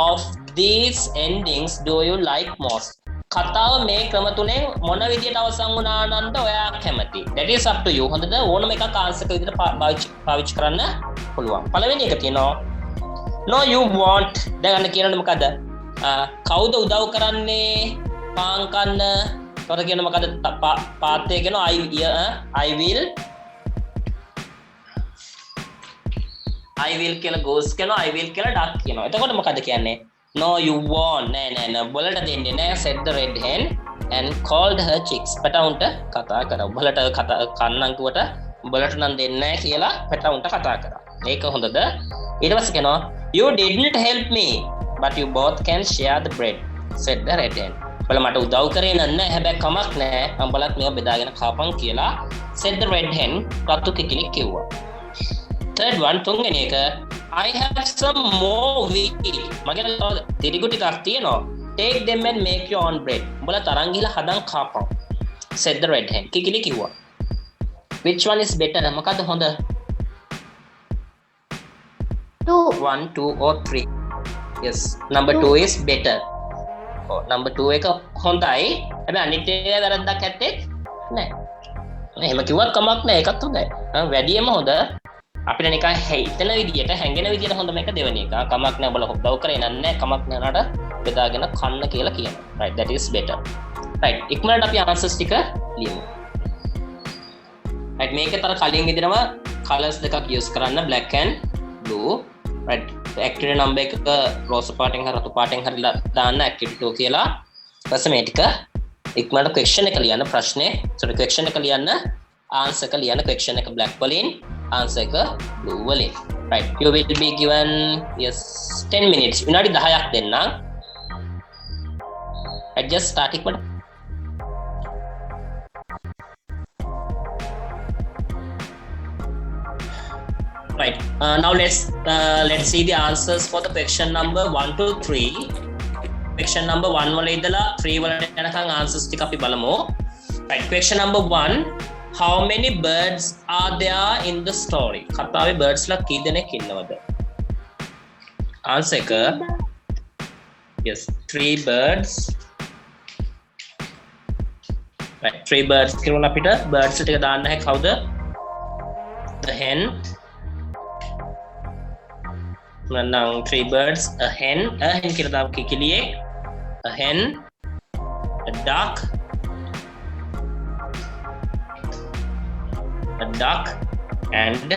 of these endings do you like most? කතාව මේ ක්‍රම තුනෙන් මොන විදියට අවසන් වුණා නන්ද ඔයා කැමති? That is up to you. හොඳද? ඕනම එකක් ආන්සර් එක විදියට පාවිච්චි කරන්න පුළුවන්. පළවෙනි එක තියෙනවා No you won't. දැන් අන්න කියනනේ මොකද? කවුද උදව් කරන්නේ පාන් කන්න? තොර කියන මොකද පාත්තේ කියනවා I will කියලා goose කියනවා I will කියලා duck කියනවා. එතකොට මොකද කියන්නේ? No you won't. නෑ උඹලට දෙන්නේ නෑ said the red hen and called her chicks. පැටවුන්ට කතා කරා. උඹලට කන්නම් කිව්වට උඹලට නම් දෙන්නේ නෑ කියලා පැටවුන්ට කතා කරා. ඒක හොඳද? ඊට පස්සේ කියනවා You didn't help me but you both can share the bread said the red hen. උඹලා මට උදව් කරේ නෑ හැබැයි කමක් නෑ. උඹලත් මේව බෙදාගෙන කපන් කියලා said the red hen රතු කිකිලි කිව්වා. Third one තුන්වෙනි එක I have some more wheat. මගේ තව තිරිගු ටිකක් තියෙනවා. Take them and make your own bread. උඹලා තරං ගිහලා හදන් කපන් said the red hen. කිකිලි කිව්වා. Which one is better? මොකද හොඳ? 2. 1, 2 or 3. Yes, number 2 is better. Oh, number 2 එක හොඳයි. හැබැයි අනිත් එක වැරද්දක් ඇත්තේ නැහැ. එහෙම කිව්වත් කමක් නැහැ. ඒකත් හොඳයි. වැඩියම හොඳ අපිට නිකන් හිතන විදියට හැංගෙන විදියට හොඳ මේක දෙවෙනි එක. කමක් නැහැ ඔබලා උදව් කරේ නෑ. කමක් නැහැ නට බෙදාගෙන කන්න කියලා කියනවා. Right, that is better. Right, ඉක්මනට අපි answers ටික ලියමු. Right, මේකතර කලින් විදිහම colors දෙකක් use කරන්න black and blue. Right, activity number එක රෝස පාටෙන් හරි රතු පාටෙන් හරි දාන්න activity 2 කියලා. ඊපස්සේ මේ ටික ඉක්මනට question එක ලියන්න ප්‍රශ්නේ. question එක ලියන්න answer එක ලියන්න question එක black වලින් answer එක blue වලින්. Right, you will be given 10 minutes. විනාඩි 10ක් දෙන්නම්. Right, just start ඉක්මනට. Right, now let's see the answers for the question number 1 to 3. Question number 1 වල ඉඳලා 3 වලට යනකම් answers ටික අපි බලමු. Right, question number 1. How many birds are there in the story? කතාවේ birds ලා කී දෙනෙක් ඉන්නවද? Answer එක yes, 3 birds. Right, 3 birds කියනවා අපිට birds ටික දාන්න හැ කවුද? The hen. Now 3 birds, a hen කියලා දාමු කිකිලියෙක්, a hen, a duck and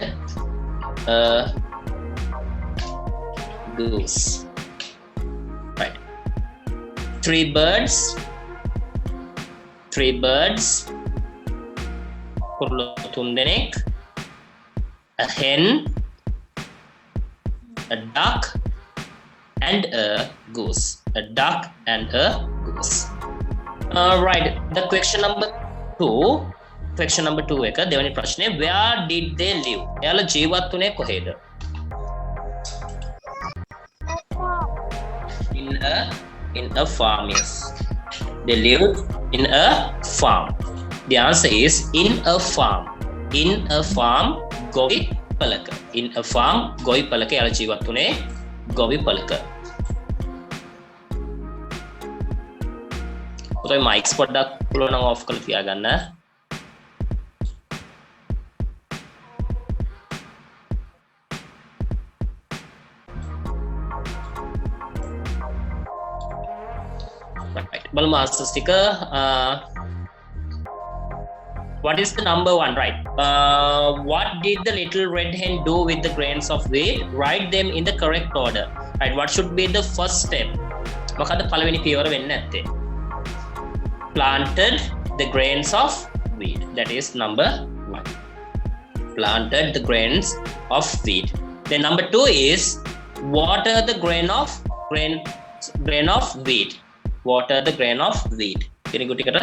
a goose. Right, 3 birds, kurlo 3 denek, a hen, a duck and a goose. A duck and a goose. Right, the question number 2 එක දෙවෙනි ප්‍රශ්නේ where did they live? එයාලා ජීවත් වුණේ කොහෙද? In a farm. Yes, they lived in a farm. The answer is in a farm. Gobi palaka. In a farm gobi palaka එයාලා ජීවත් වුණේ gobi palaka. ඔතන mics පොඩ්ඩක් පුළුවන් නම් off කරලා තියාගන්න. Right, බලමු answers ටික. What is the number 1? Right. What did the little red hen do with the grains of wheat? Write them in the correct order. Right. What should be the first step? මොකද පළවෙනි පියවර වෙන්න ඇත්තේ? Planted the grains of wheat. That is number 1. Planted the grains of wheat. Then number 2 is water the grain of wheat. Water the grain of wheat. Tiringu ටිකට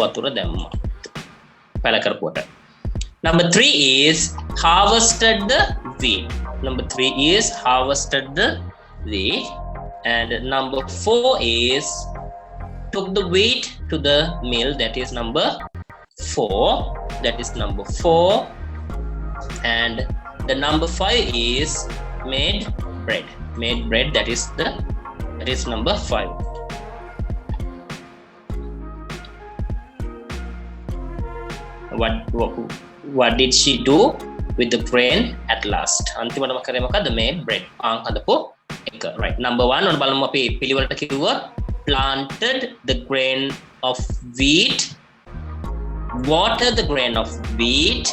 වතුර දැම්මා. පැල කරපුවට. Number 3 is harvested the wheat. And number 4 is took the wheat to the mill. That is number 4. That is number 4. And the number 5 is made bread. Made bread. That is number 5. What did she do with the grain at last? අන්තිමටම කරේ මොකද්ද? made bread. පාන් හදපු එක. Right. Number 1 ඔන්න බලමු අපි පිළිවෙලට කිව්වා. Planted the grain of wheat, watered the grain of wheat,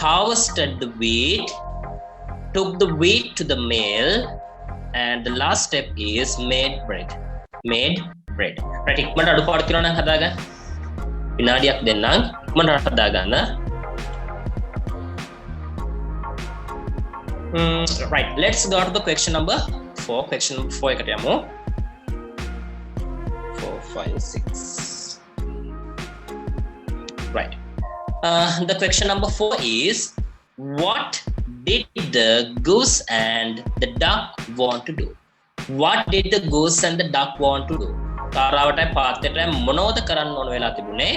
harvested the wheat, took the wheat to the mill, and the last step is made bread. Made bread. Right. ඉක්මනට අඩුපාඩු කියනවා නම් හදාගන්න. විනාඩියක් දෙන්නම්. ඉක්මනට හදාගන්න. Right. Let's go to the question number 4. Question number 4 එකට යමු. 4, 5, 6. Right. The question number 4 is, what did the goose and the duck want to do? What did the goose and the duck want to do? තාරාවටයි පාත්තටයි මොනවද කරන්න ඕන වෙලා තිබුණේ?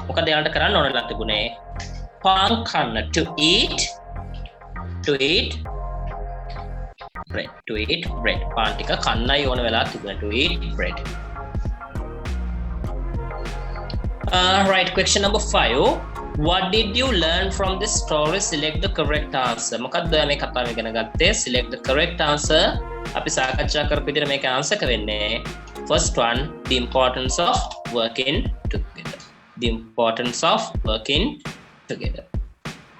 මොකද යාලට කරන්න ඕන වෙලා තිබුණේ? පාන් කන්න. To eat bread. To eat bread. පාන් ටික කන්නයි ඕන වෙලා තිබුණේ. To eat bread. Right. Question number 5. What did you learn from this story? Select the correct answer. මොකක්ද ඔයා මේ කතාව ඉගෙන ගත්තේ? Select the correct answer. අපි සාකච්ඡා කරපු විදිහට මේක ආන්සර් කරන්නේ. First one, the importance of working together. The importance of working together.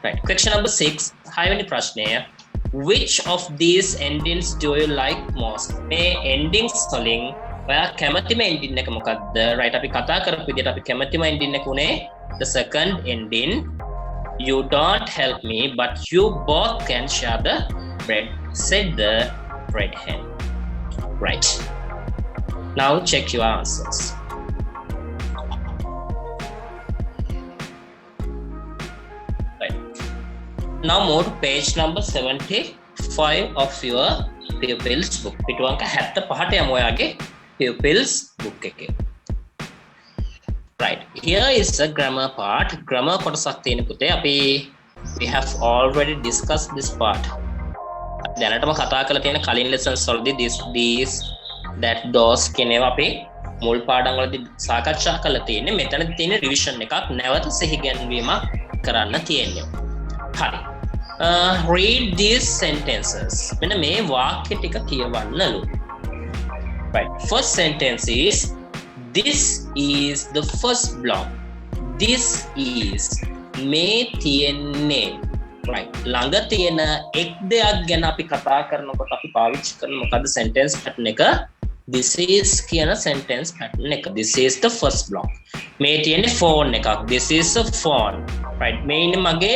Right. Question number 6. හයවෙනි ප්‍රශ්නය. Which of these endings do you like most? මේ endings වලින් ඔයා කැමතිම ending එක මොකක්ද? Right. අපි කතා කරපු විදිහට අපි කැමතිම ending එක උනේ the second ending. You don't help me, but you both can share the bread, said the bread hen. Right. Now check your answers. Right. Now move to page number 75 of your pupils book. පිටුවංක 75ට යමු ඔයාගේ pupils book එකේ. Right. Here is the grammar part. Grammar කොටසක් තියෙන පුතේ. We have already discussed this part. දැනටම කතා කරලා තියෙන කලින් lessons වලදී these that those කියන ඒවා අපි මුල් පාඩම් වලදී සාකච්ඡා කරලා තියෙන්නේ. මෙතන තියෙන revision එකක් නැවත සිහි ගැන්වීමක් කරන්න තියෙන්නේ. හරි. Read these sentences. මෙන්න මේ වාක්‍ය ටික කියවන්නලු. Right. First sentence is, this is the first block. This is මේ තියෙන්නේ. Right. ළඟ තියෙන එක් දෙයක් ගැන අපි කතා කරනකොට අපි පාවිච්චි කරන මොකද්ද sentence pattern එක? This is කියන sentence pattern එක. This is the first block. මේ තියෙන්නේ phone එකක්. This is a phone. Right. මේ ඉන්නේ මගේ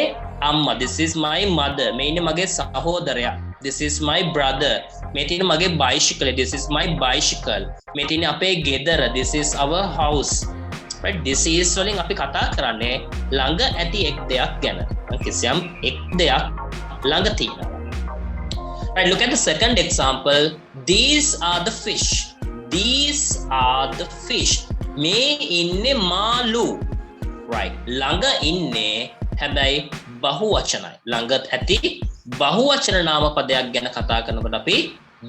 අම්මා. This is my mother. මේ ඉන්නේ මගේ සහෝදරයා. This is my brother. මේ තියෙන්නේ මගේ bicycle. This is my bicycle. මේ තියෙන්නේ අපේ ගෙදර. This is our house. Right. This is වලින් අපි කතා කරන්නේ ළඟ ඇති එක් දෙයක් ගැන. කිසියම් එක් දෙයක් ළඟ තියෙනවා. Right. Look at the second example. These are the fish. These are the fish. මේ ඉන්නේ මාළු. Right. ළඟ ඉන්නේ හැබැයි බහුවචනයි. ළඟ ඇති බහුවචන නාම පදයක් ගැන කතා කරනකොට අපි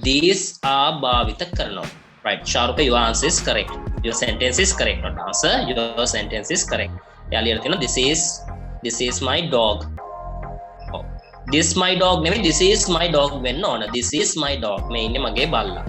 these are භාවිත කරනවා. Right. Sharuka, your answer is correct. Your sentence is correct. Not answer. Your sentence is correct. Earlier, this is my dog. Oh. This my dog. Maybe this is my dog. When no, this is my dog. Me inne mage balla.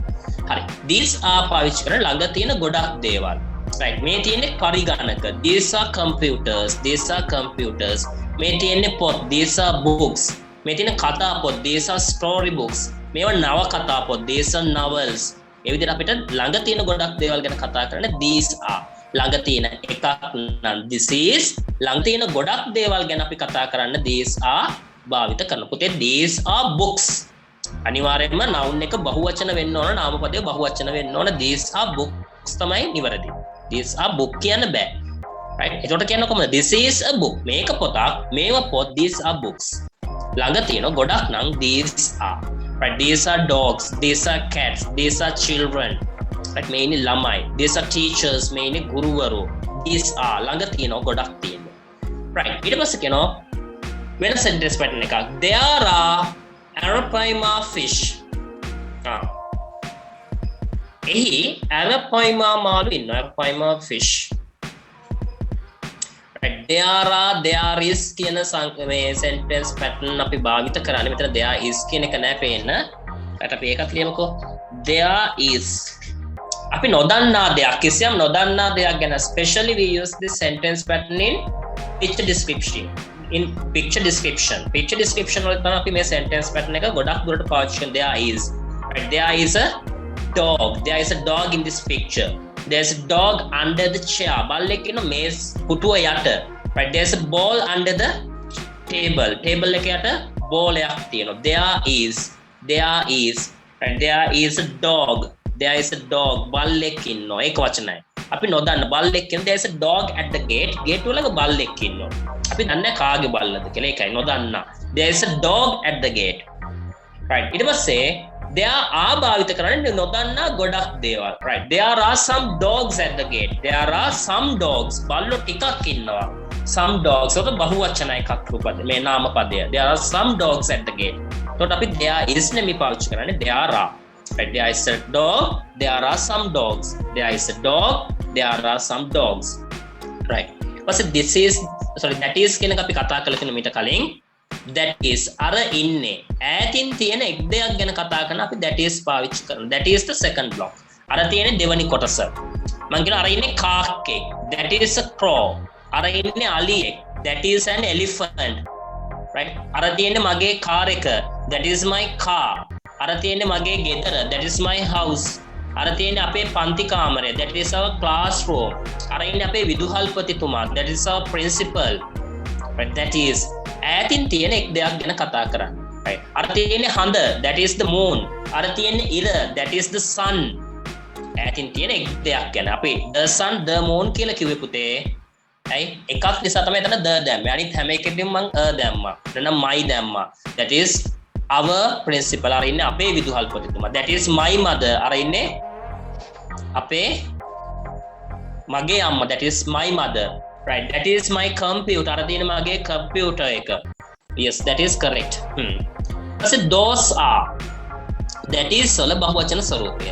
Hari. These are පාවිච්චි කරන ළඟ තියෙන ගොඩක් දේවල්. Right. මේ තියෙන්නේ පරිගණක. These are computers. These are computers. මේ තියෙන්නේ පොත්. These are books. මේ තියෙන කතා පොත්. These are story books. මේවා නව කතා පොත්. These are novels. ඒ විදිහට අපිට ළඟ තියෙන ගොඩක් දේවල් ගැන කතා කරන්න these are. ළඟ තියෙන එකක් නම් this is. ළඟ තියෙන ගොඩක් දේවල් ගැන අපි කතා කරන්න these are භාවිත කරන. පුතේ these are books. අනිවාර්යයෙන්ම noun එක බහුවචන වෙන්න ඕන, නාමපදය බහුවචන වෙන්න ඕන. these are books තමයි නිවැරදි. these are book කියන්න බෑ. right. ඒකට කියන්න කොහමද? this is a book. මේක පොතක්. මේවා පොත්. these are books. ළඟ තියෙන ගොඩක් නම් these are. right? These are dogs, these are cats, these are children, right? Mainly lamai, these are teachers, mainly guruwaru. These are ළඟ තියෙනවා ගොඩක් තියෙනවා, right? ඊට පස්සේ කියනවා වෙන sentence pattern එකක්, there are arapaima fish. එහි arapaima මාළු ඉන්නවා, arapaima fish, right? there is කියන මේ sentence pattern අපි භාවිත කරන්නේ මෙතන there is කියන එක නෑ පේන්න. right? අපි ඒකත් ලියමුකෝ, there is. අපි නොදන්නා දෙයක්, කිසියම් නොදන්නා දෙයක් ගැන, especially we use this sentence pattern in picture description. Picture description වල තමයි අපි මේ sentence pattern එක ගොඩක් දුරට පාවිච්චි කරන්නේ. there is, right? there is a dog in this picture. There's a dog under the chair. බල්ලෙක් ඉන්න මේස් පුටුව යට, right? There's a ball under the table එක යට ball එකක් තියෙනවා. there is, right? there is a dog බල්ලෙක් ඉන්නවා, ඒක වචනයි. අපි නොදන්න බල්ලෙක් ඉන්න, there's a dog at the gate වල බල්ලෙක් ඉන්නවා. අපි දන්නේ කාගේ බල්ලද කියලා, ඒකයි නොදන්න. there's a dog at the gate, right? ඊට පස්සේ there are භාවිත කරන්නේ නොදන්නා ගොඩක් දේවල්, right? there are some dogs at the gate. there are some dogs, බල්ලෝ ටිකක් ඉන්නවා. some dogs ඔක බහු වචන එකක් රූපද මේ නාම පදය. there are some dogs at the gate. එතකොට අපි there is නෙමෙයි පාවිච්චි කරන්නේ, there are, right? there is a dog, there are some dogs. there is a dog, there are some dogs, right? ඊපස්සේ that is කියන එක අපි කතා කළ කෙනෙක් මීට කලින්. that is අර ඉන්නේ ඈතින් තියෙන එක් දෙයක් ගැන කතා කරන අපි that is පාවිච්චි කරනවා. that is the second block. අර තියෙන දෙවනි කොටස. මම කියනවා අර ඉන්නේ කාක්කෙක්, that is a crow. අර ඉන්නේ අලියෙක්, that is an elephant, right? අර තියෙන්නේ මගේ කාර් එක, that is my car. අර තියෙන්නේ මගේ ගෙදර, that is my house. අර තියෙන්නේ අපේ පන්ති කාමරය, that is our classroom. අර ඉන්නේ අපේ විදුහල්පතිතුමා, that is our principal, right? that is ඈතින් තියෙන එක් දෙයක් ගැන කතා කරන්නේ, right? අර තියෙන්නේ හඳ, that is the moon. අර තියෙන්නේ ඉර, that is the sun. ඈතින් තියෙන එක් දෙයක් ගැන අපි the sun, the moon කියලා කිව්වේ පුතේ. ඇයි? එකක් නිසා තමයි එතන the දැම්මේ. අනිත් හැම එකෙදීම මම දැම්මා. එතන my දැම්මා. that is our principal. අර ඉන්නේ අපේ විදුහල්පතිතුමා. that is my mother. අර ඉන්නේ අපේ මගේ අම්මා, that is my mother, right? that is my computer. අර තියෙන මගේ computer එක. yes, that is correct. ඊපස්සේ those are, that is වල බහුවචන ස්වරූපය.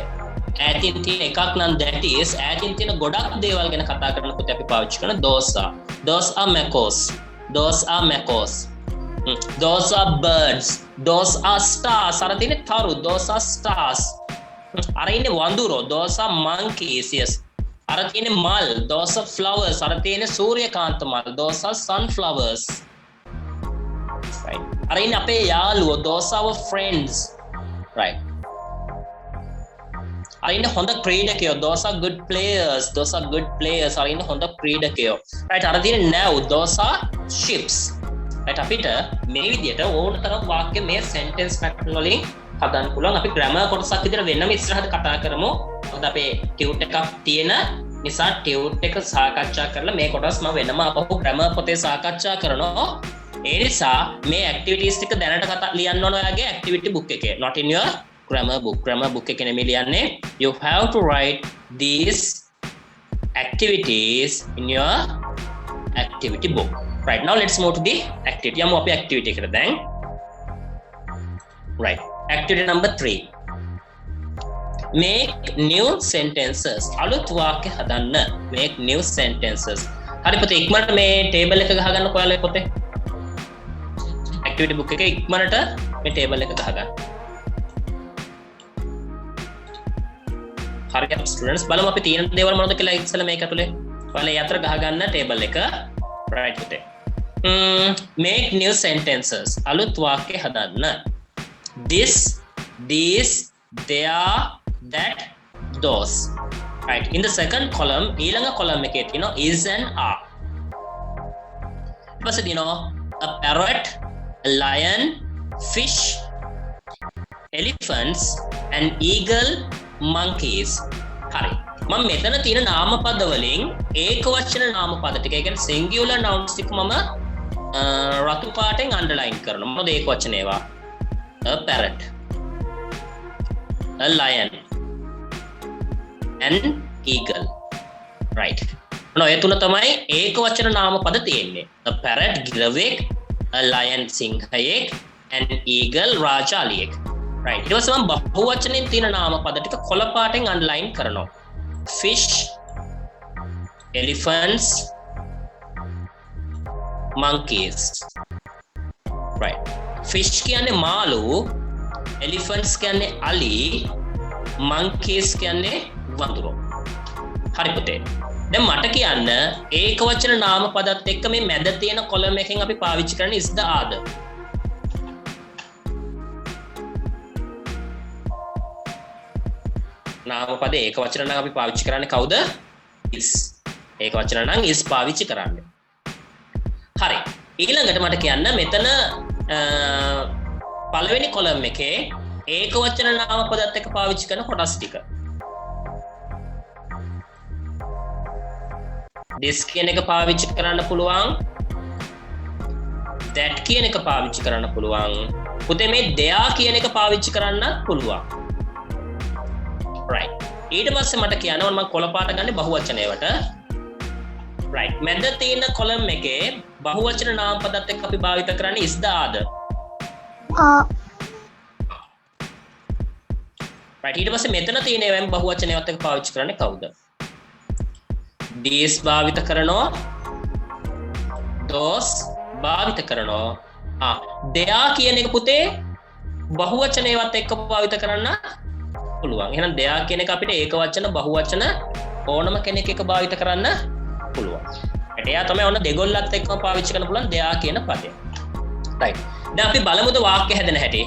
ඈතින් තියෙන එකක් නම් that is, ඈතින් තියෙන ගොඩක් දේවල් ගැන කතා කරනකොට අපි පාවිච්චි කරන those are macaws, those are birds, those are stars. අර තියෙන තරු, those are stars. අර ඉන්නේ වඳුරෝ, those are monkeys. yes. අර තියෙන මල්, those are flowers. අර තියෙන සූර්යකාන්ත මල්, those are sunflowers, right? අර ඉන්නේ අපේ යාළුවෝ, those are our friends, right? අර ඉන්නේ හොඳ ක්‍රීඩකයෝ, those are good players. අර ඉන්නේ හොඳ ක්‍රීඩකයෝ, right? අර තියෙන නැව්, those are ships, right? අපිට මේ විදිහට ඕන තරම් වාක්‍ය මේ sentence pattern වලින් හදන්න පුළුවන්. අපි grammar කොටසක් විතර වෙනම ඉස්සරහට කතා කරමු. මොකද අපේ ටියුට් එකක් තියෙන නිසා ටියුට් එක සාකච්ඡා කරලා මේ කොටස් මම වෙනම අපහු grammar පොතේ සාකච්ඡා කරනවා. ඒ නිසා මේ activities ටික දැනට කතා ලියන්න ඕන ඔයාගේ activity book එකේ, not in your grammar book එකේ නෙමෙයි ලියන්නේ. you have to write these activities in your activity book. right, now let's move to the activity. යමු අපි activity එකට දැන්. right, activity number 3. make new sentences. අලුත් වාක්‍ය හදන්න. make new sentences. හරි පුතේ, ඉක්මනට මේ table එක ගහගන්න ඔයාලා පොතේ. activity book එකේ ඉක්මනට මේ table එක ගහගන්න. හරි ස්ටුඩන්ට්ස්, බලමු අපි තියෙන දේවල් මොනවද කියලා ඉස්සෙල්ලා මේක ඇතුලේ. ඔයාලා යතර ගහගන්න table එක. right පුතේ. make new sentences. අලුත් වාක්‍ය හදන්න. this, these, there, that, those. right, in the second column ඊළඟ column එකේ තියෙනවා is and are. ඊපස්සේ තියෙනවා a parrot, a lion, fish, elephants, an eagle, monkeys. හරි, මම මෙතන තියෙන නාම පද වලින් ඒක වචන නාම පද ටික, ඒ කියන්නේ singular nouns ටික මම රතු පාටෙන් underline කරනවා. මොකද ඒක වචන ඒවා a parrot, a lion, an eagle. Right. ඔන්න ඔය තුන තමයි ඒක වචන නාම පද තියෙන්නේ. A parrot ගිරවෙක්, a lion සිංහයෙක්, an eagle රාජාලියෙක්. Right. ඊට පස්සේ මම බහු වචනෙන් තියෙන නාම පද ටික කොළ පාටෙන් අන්ඩර්ලයින් කරනවා. Fish, elephants, monkeys. Right. Fish කියන්නේ මාළු, elephants කියන්නේ අලි, monkeys කියන්නේ වඳුරෝ. හරි පුතේ. දැන් මට කියන්න ඒක වචන නාම පදත් එක්ක මේ මැද තියෙන කොලම් එකෙන් අපි පාවිච්චි කරන්නේ is the are the. නාම පද ඒක වචන නම් අපි පාවිච්චි කරන්නේ කවුද? is. ඒක වචන නම් is පාවිච්චි කරන්නේ. හරි. ඊළඟට මට කියන්න මෙතන පළවෙනි කොලම් එකේ ඒක වචන නාම පදත් එක්ක පාවිච්චි කරන කොටස් ටික. this කියන එක පාවිච්චි කරන්න පුළුවන්, that කියන එක පාවිච්චි කරන්න පුළුවන්, පුතේ මේ there කියන එක පාවිච්චි කරන්න පුළුවන්. right. ඊට පස්සේ මට කියන්න ඕන මම කොළ පාට ගන්නේ බහුවචනයකට. right. මැද තියෙන කොලම් එකේ බහුවචන නාම පදත් එක්ක අපි භාවිත කරන්නේ is the are the. right. ඊට පස්සේ මෙතන තියෙන ඒවායින් බහුවචනයවත් එක්ක පාවිච්චි කරන්නේ කවුද? these භාවිත කරනවා, those භාවිත කරනවා. there කියන එක පුතේ බහුවචනයවත් එක්ක භාවිත කරන්න පුළුවන්. එහෙනම් there කියන එක අපිට ඒක වචන බහුවචන ඕනම කෙනෙක් එක්ක භාවිත කරන්න පුළුවන්. එයා තමයි ඔන්න දෙගොල්ලත් එක්කම පාවිච්චි කරන්න පුළුවන් there කියන පදය. right. දැන් අපි බලමුද වාක්‍ය හැදෙන හැටි.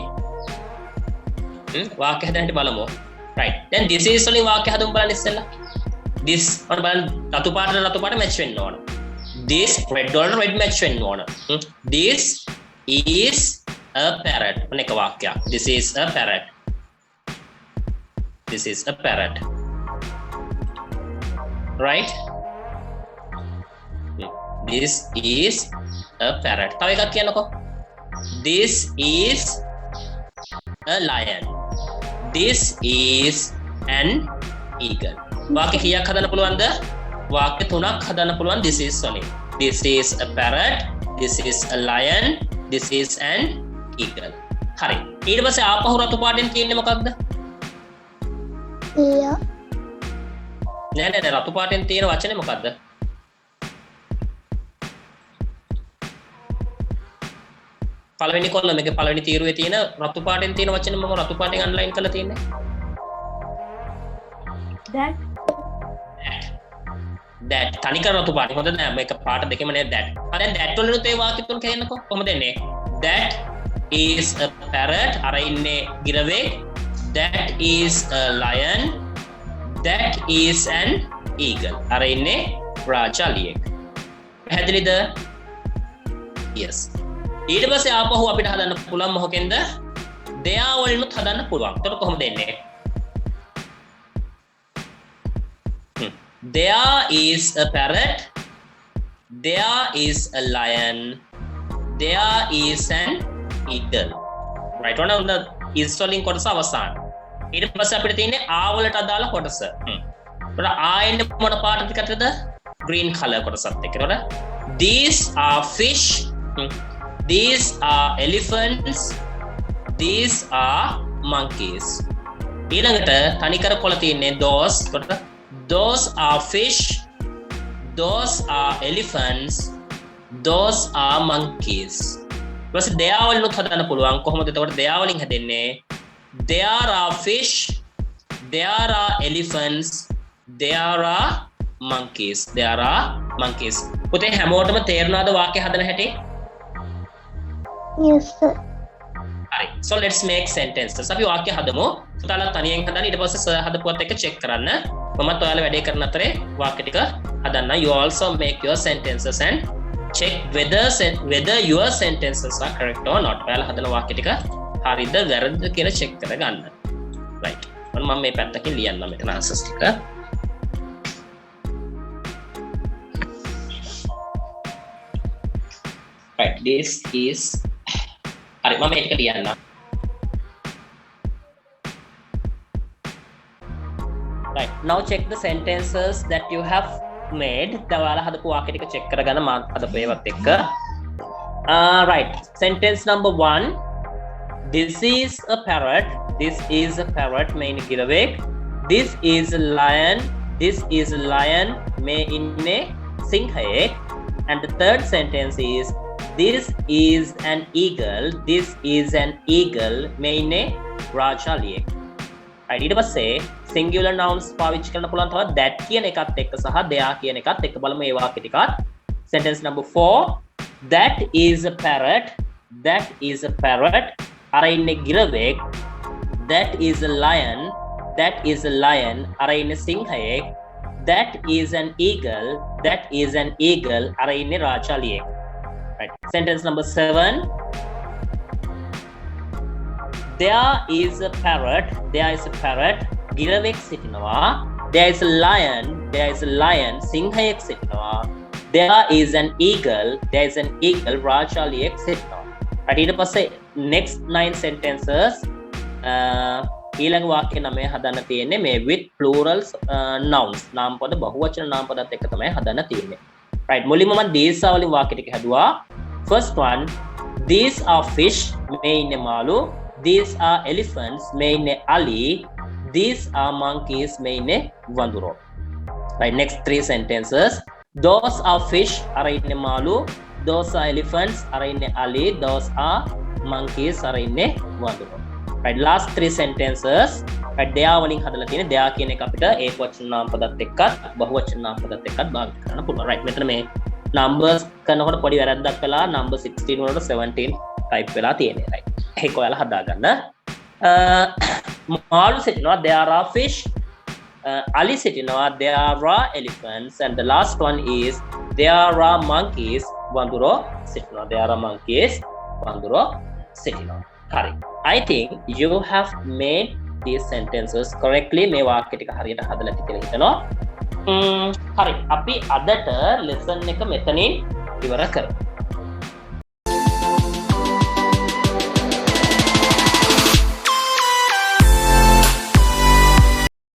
වාක්‍ය හැදෙන හැටි බලමු. right. දැන් this is වලින් වාක්‍ය හදමු බලන්න ඉස්සෙල්ලා. this ඔන්න බලන්න රතු පාට මැච් වෙන්න ඕන. this red වලට red match වෙන්න ඕන. this is a parrot. ඔන්න එක වාක්‍යයක්. this is a parrot. this is a parrot. right. this is a parrot. තව එකක් කියන්නකෝ. this is a lion. this is an eagle. වාක්‍ය කීයක් හදන්න පුළුවන්ද? වාක්‍ය 3ක් හදන්න පුළුවන් this is වලින්. this is a parrot, this is a lion, this is an eagle. හරි. ඊට පස්සේ ආපහු රතු පාටෙන් තියෙන්නේ මොකක්ද? නෑ රතු පාටෙන් තියෙන වචනේ මොකක්ද? පළවෙනි කොලම් එකේ පළවෙනි තීරුවේ තියෙන රතු පාටෙන් තියෙන වචනේ මම රතු පාටෙන් අන්ඩර්ලයින් කරලා තියෙන්නේ. that තනිකර රතු පාටි. හොඳ නෑ මේක පාට දෙකම නේ that. හරි that වලිනුත් ඒ වාක්‍ය තුන කියන්නකෝ. කොහොමද එන්නේ? that is a parrot. අර ඉන්නේ ගිරවෙක්. that is a lion. that is an eagle. අර ඉන්නේ රාජාලියෙක්. පැහැදිලිද? yes. ඊට පස්සේ ආපහු අපිට හදන්න පුළුවන් මොකෙන්ද? there වලිනුත් හදන්න පුළුවන්. එතකොට කොහොමද එන්නේ? there is a parrot, there is a lion, there is an eagle. right. ඔන්න is වලින් කොටස අවසන්. ඊට පස්සේ අපිට තියෙන්නේ ආ වලට අදාළ කොටස. ඒකට ආ එන්නේ මොන පාටද එකටද? green color කොටසත් එක්ක. ඒකට these are fish, these are elephants, these are monkeys. ඊළඟට තනිකර කොළ තියෙන්නේ those. ඒකට those are fish, those are elephants, those are monkeys. ඊපස්සේ there වලිනුත් හදන්න පුළුවන්. කොහොමද එතකොට there වලින් හැදෙන්නේ? there are fish, there are elephants, there are monkeys. there are monkeys. පුතේ හැමෝටම තේරුණාද වාක්‍ය හදන හැටි? yes sir. හරි. so let's make sentences. අපි වාක්‍ය හදමු. පුතාලා තනියෙන් හදන්න. ඊට පස්සේ සර් හදපුවත් එක්ක check කරන්න. මමත් ඔයාලා වැඩේ කරන අතරේ වාක්‍ය ටික හදන්න. You also make your sentences and check whether your sentences are correct or not. ඔයාලා හදන වාක්‍ය ටික හරිද වැරදිද කියලා check කරගන්න. right. මම මේ පැත්තකින් ලියන්නම් මෙතන answers ටික. right. this is හරි මම මේක ලියන්නම්. now check the sentences that you have made. ඔයාලා හදපු වාක්‍ය ටික check කරගන්න මම හදපු ඒවත් එක්ක. Right, sentence number 1. This is a parrot. This is a parrot main giravek. This is a lion. This is a lion may inne singhayek. And the third sentence is this is an eagle. This is an eagle may inne rajaliyek. Right, ඊට පස්සේ singular nouns පාවිච්චි කරන්න පුළුවන් තවත් that කියන එකත් එක්ක සහ there කියන එකත් එක්ක බලමු මේ වාක්‍ය ටිකත්. Sentence number 4. That is a parrot. That is a parrot. අර ඉන්නේ ගිරවෙක්. That is a lion. That is a lion. අර ඉන්නේ සිංහයෙක්. That is an eagle. That is an eagle. අර ඉන්නේ රාජාලියෙක්. Right. Sentence number 7. There is a parrot. There is a parrot. ගිරවෙක් සිටිනවා. There is a lion. There is a lion. සිංහයෙක් සිටිනවා. There is an eagle. There is an eagle. රාජාලියෙක් සිටිනවා. Right. ඊට පස්සේ next 9 sentences ඊළඟ වාක්‍ය 9 හදන්න තියෙන්නේ මේ with plurals nouns නාමපද බහුවචන නාමපදත් එක්ක තමයි හදන්න තියෙන්නේ. Right. මුලින්ම මම these වලින් වාක්‍ය ටික හදුවා. First one, these are fish මේ ඉන්නේ මාළු. These are elephants මේ ඉන්නේ අලි. These are monkeys මේ ඉන්නේ වඳුරෝ. Right. Next 3 sentences. Those are fish අර ඉන්නේ මාළු. Those are elephants අර ඉන්නේ අලි. Those are monkeys අර ඉන්නේ වඳුරෝ. Right. Last 3 sentences. Right. there වලින් හදලා තියෙන there කියන එක අපිට ඒක වචන නාමපදත් එක්කත් බහුවචන නාමපදත් එක්කත් භාවිත කරන්න පුළුවන්. Right. මෙතන මේ numbers කරනකොට පොඩි වැරද්දක් කළා. number 16 වලට 17 type වෙලා තියෙන්නේ. Right. ඒක ඔයාලා හදාගන්න. මාළු සිටිනවා there are fish. Ali සිටිනවා there are elephants. And the last one is there are monkeys. වඳුරෝ සිටිනවා there are monkeys. වඳුරෝ සිටිනවා. හරි. I think you have made these sentences correctly. මේ වාක්‍ය ටික හරියට හදලා කියලා හිතනවා. හරි. අපි අදට lesson එක මෙතනින් ඉවර කරමු.